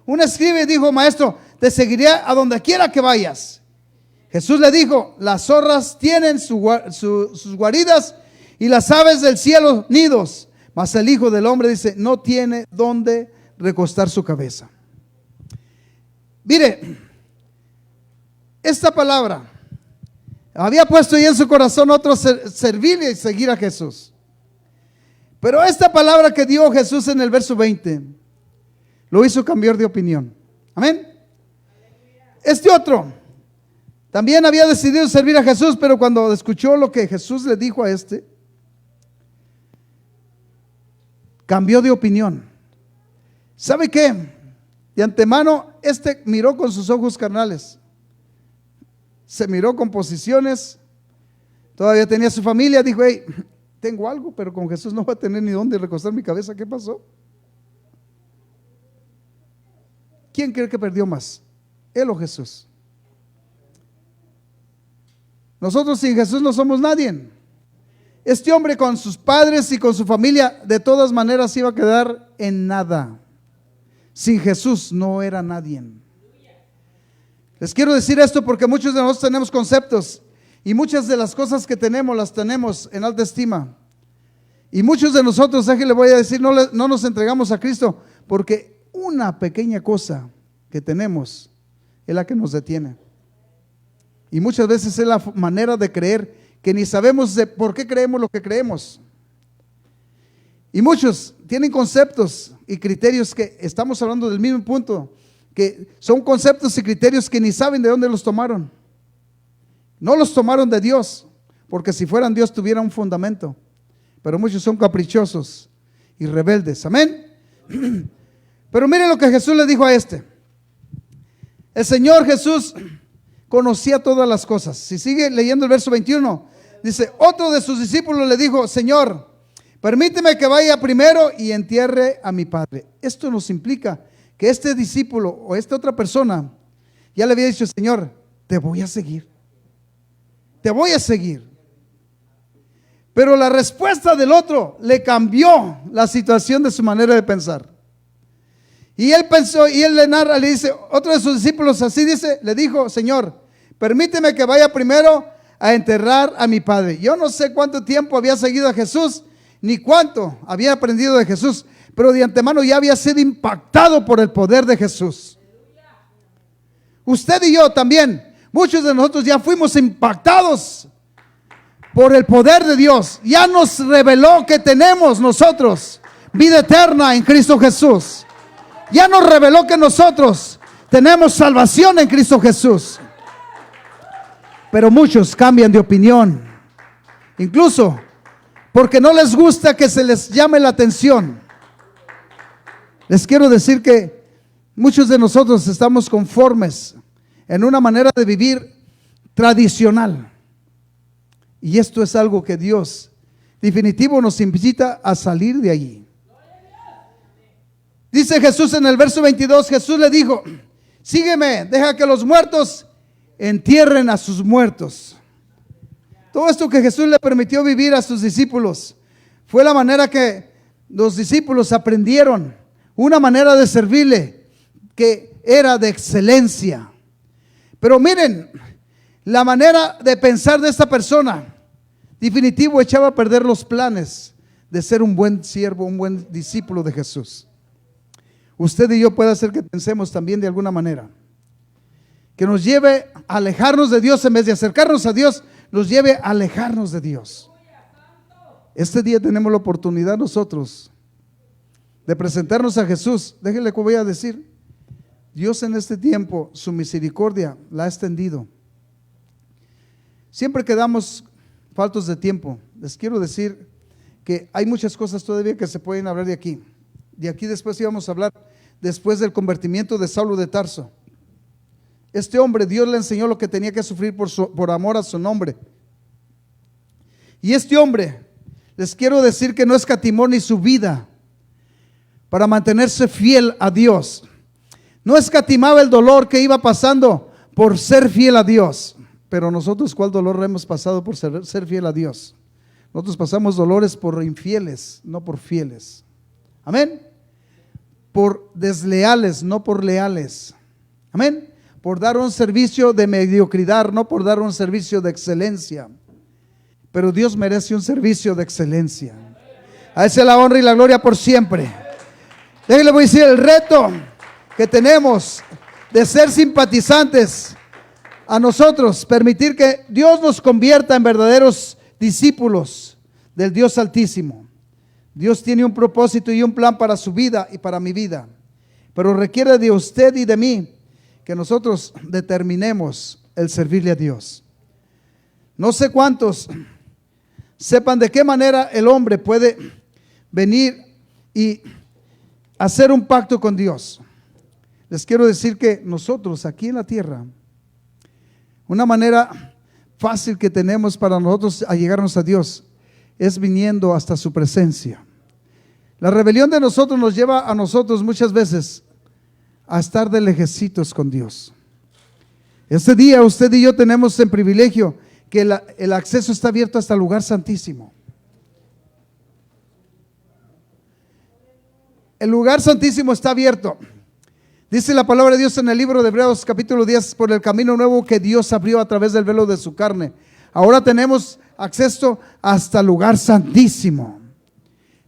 un escriba y dijo, maestro, te seguiré a donde quiera que vayas. Jesús le dijo, las zorras tienen sus guaridas y las aves del cielo nidos, mas el Hijo del Hombre, dice, no tiene dónde recostar su cabeza. Mire, esta palabra había puesto ya en su corazón otro servirle y seguir a Jesús. Pero esta palabra que dio Jesús en el verso 20 lo hizo cambiar de opinión. Amén. Este otro también había decidido servir a Jesús, pero cuando escuchó lo que Jesús le dijo a este, cambió de opinión. ¿Sabe qué? De antemano, este miró con sus ojos carnales. Se miró con posiciones. Todavía tenía su familia. Dijo: hey, tengo algo, pero con Jesús no voy a tener ni dónde recostar mi cabeza. ¿Qué pasó? ¿Quién cree que perdió más? ¿Él o Jesús? Nosotros sin Jesús no somos nadie. Este hombre con sus padres y con su familia de todas maneras iba a quedar en nada. Sin Jesús no era nadie. Les quiero decir esto porque muchos de nosotros tenemos conceptos y muchas de las cosas que tenemos las tenemos en alta estima. Y muchos de nosotros, le voy a decir, no nos entregamos a Cristo porque una pequeña cosa que tenemos es la que nos detiene. Y muchas veces es la manera de creer que ni sabemos de por qué creemos lo que creemos. Y muchos tienen conceptos y criterios que estamos hablando del mismo punto, que son conceptos y criterios que ni saben de dónde los tomaron. No los tomaron de Dios, porque si fueran Dios tuviera un fundamento. Pero muchos son caprichosos y rebeldes. Amén. Pero miren lo que Jesús le dijo a este. El Señor Jesús conocía todas las cosas. Si sigue leyendo el verso 21, dice: otro de sus discípulos le dijo: Señor, permíteme que vaya primero y entierre a mi padre. Esto nos implica que este discípulo o esta otra persona ya le había dicho: Señor, te voy a seguir. Te voy a seguir. Pero la respuesta del otro le cambió la situación de su manera de pensar. Y él pensó, y él le narra, le dice, otro de sus discípulos así dice, le dijo: Señor, permíteme que vaya primero a enterrar a mi padre. Yo no sé cuánto tiempo había seguido a Jesús, ni cuánto había aprendido de Jesús, pero de antemano ya había sido impactado por el poder de Jesús. Usted y yo también, muchos de nosotros ya fuimos impactados por el poder de Dios. Ya nos reveló que tenemos nosotros vida eterna en Cristo Jesús. Ya nos reveló que nosotros tenemos salvación en Cristo Jesús. Pero muchos cambian de opinión, incluso porque no les gusta que se les llame la atención. Les quiero decir que muchos de nosotros estamos conformes en una manera de vivir tradicional. Y esto es algo que Dios definitivo nos invita a salir de allí. Dice Jesús en el verso 22, Jesús le dijo: sígueme, deja que los muertos entierren a sus muertos. Todo esto que Jesús le permitió vivir a sus discípulos fue la manera que los discípulos aprendieron, una manera de servirle que era de excelencia. Pero miren, la manera de pensar de esta persona definitivo echaba a perder los planes de ser un buen siervo, un buen discípulo de Jesús. Usted y yo puede hacer que pensemos también de alguna manera, que nos lleve a alejarnos de Dios en vez de acercarnos a Dios, nos lleve a alejarnos de Dios. Este día tenemos la oportunidad nosotros de presentarnos a Jesús. Déjenle que voy a decir, Dios en este tiempo su misericordia la ha extendido. Siempre quedamos faltos de tiempo. Les quiero decir que hay muchas cosas todavía que se pueden hablar de aquí. De aquí después íbamos a hablar después del convertimiento de Saulo de Tarso. Este hombre, Dios le enseñó lo que tenía que sufrir por amor a su nombre. Y este hombre, les quiero decir que no escatimó ni su vida para mantenerse fiel a Dios. No escatimaba el dolor que iba pasando por ser fiel a Dios. Pero nosotros, ¿cuál dolor hemos pasado por ser fiel a Dios? Nosotros pasamos dolores por infieles, no por fieles. Amén. Por desleales, no por leales. Amén. Por dar un servicio de mediocridad, no por dar un servicio de excelencia. Pero Dios merece un servicio de excelencia. A Él sea la honra y la gloria por siempre. Déjenle voy a decir el reto que tenemos de ser simpatizantes a nosotros permitir que Dios nos convierta en verdaderos discípulos del Dios Altísimo. Dios tiene un propósito y un plan para su vida y para mi vida, pero requiere de usted y de mí que nosotros determinemos el servirle a Dios. No sé cuántos sepan de qué manera el hombre puede venir y hacer un pacto con Dios. Les quiero decir que nosotros aquí en la tierra, una manera fácil que tenemos para nosotros allegarnos a Dios es viniendo hasta su presencia. La rebelión de nosotros nos lleva a nosotros muchas veces a estar de lejecitos con Dios. Este día usted y yo tenemos el privilegio que el acceso está abierto hasta el lugar santísimo. El lugar santísimo está abierto. Dice la palabra de Dios en el libro de Hebreos capítulo 10, por el camino nuevo que Dios abrió a través del velo de su carne. Ahora tenemos acceso hasta el lugar santísimo.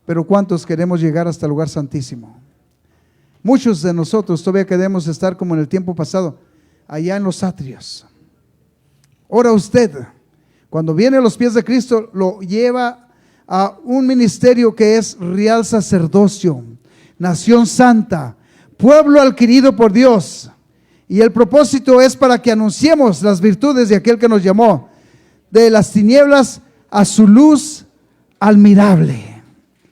Pero ¿cuántos queremos llegar hasta el lugar santísimo? Muchos de nosotros todavía queremos estar como en el tiempo pasado, allá en los atrios. Ahora usted, cuando viene a los pies de Cristo, lo lleva a un ministerio que es real sacerdocio, nación santa, pueblo adquirido por Dios. Y el propósito es para que anunciemos las virtudes de aquel que nos llamó de las tinieblas a su luz admirable.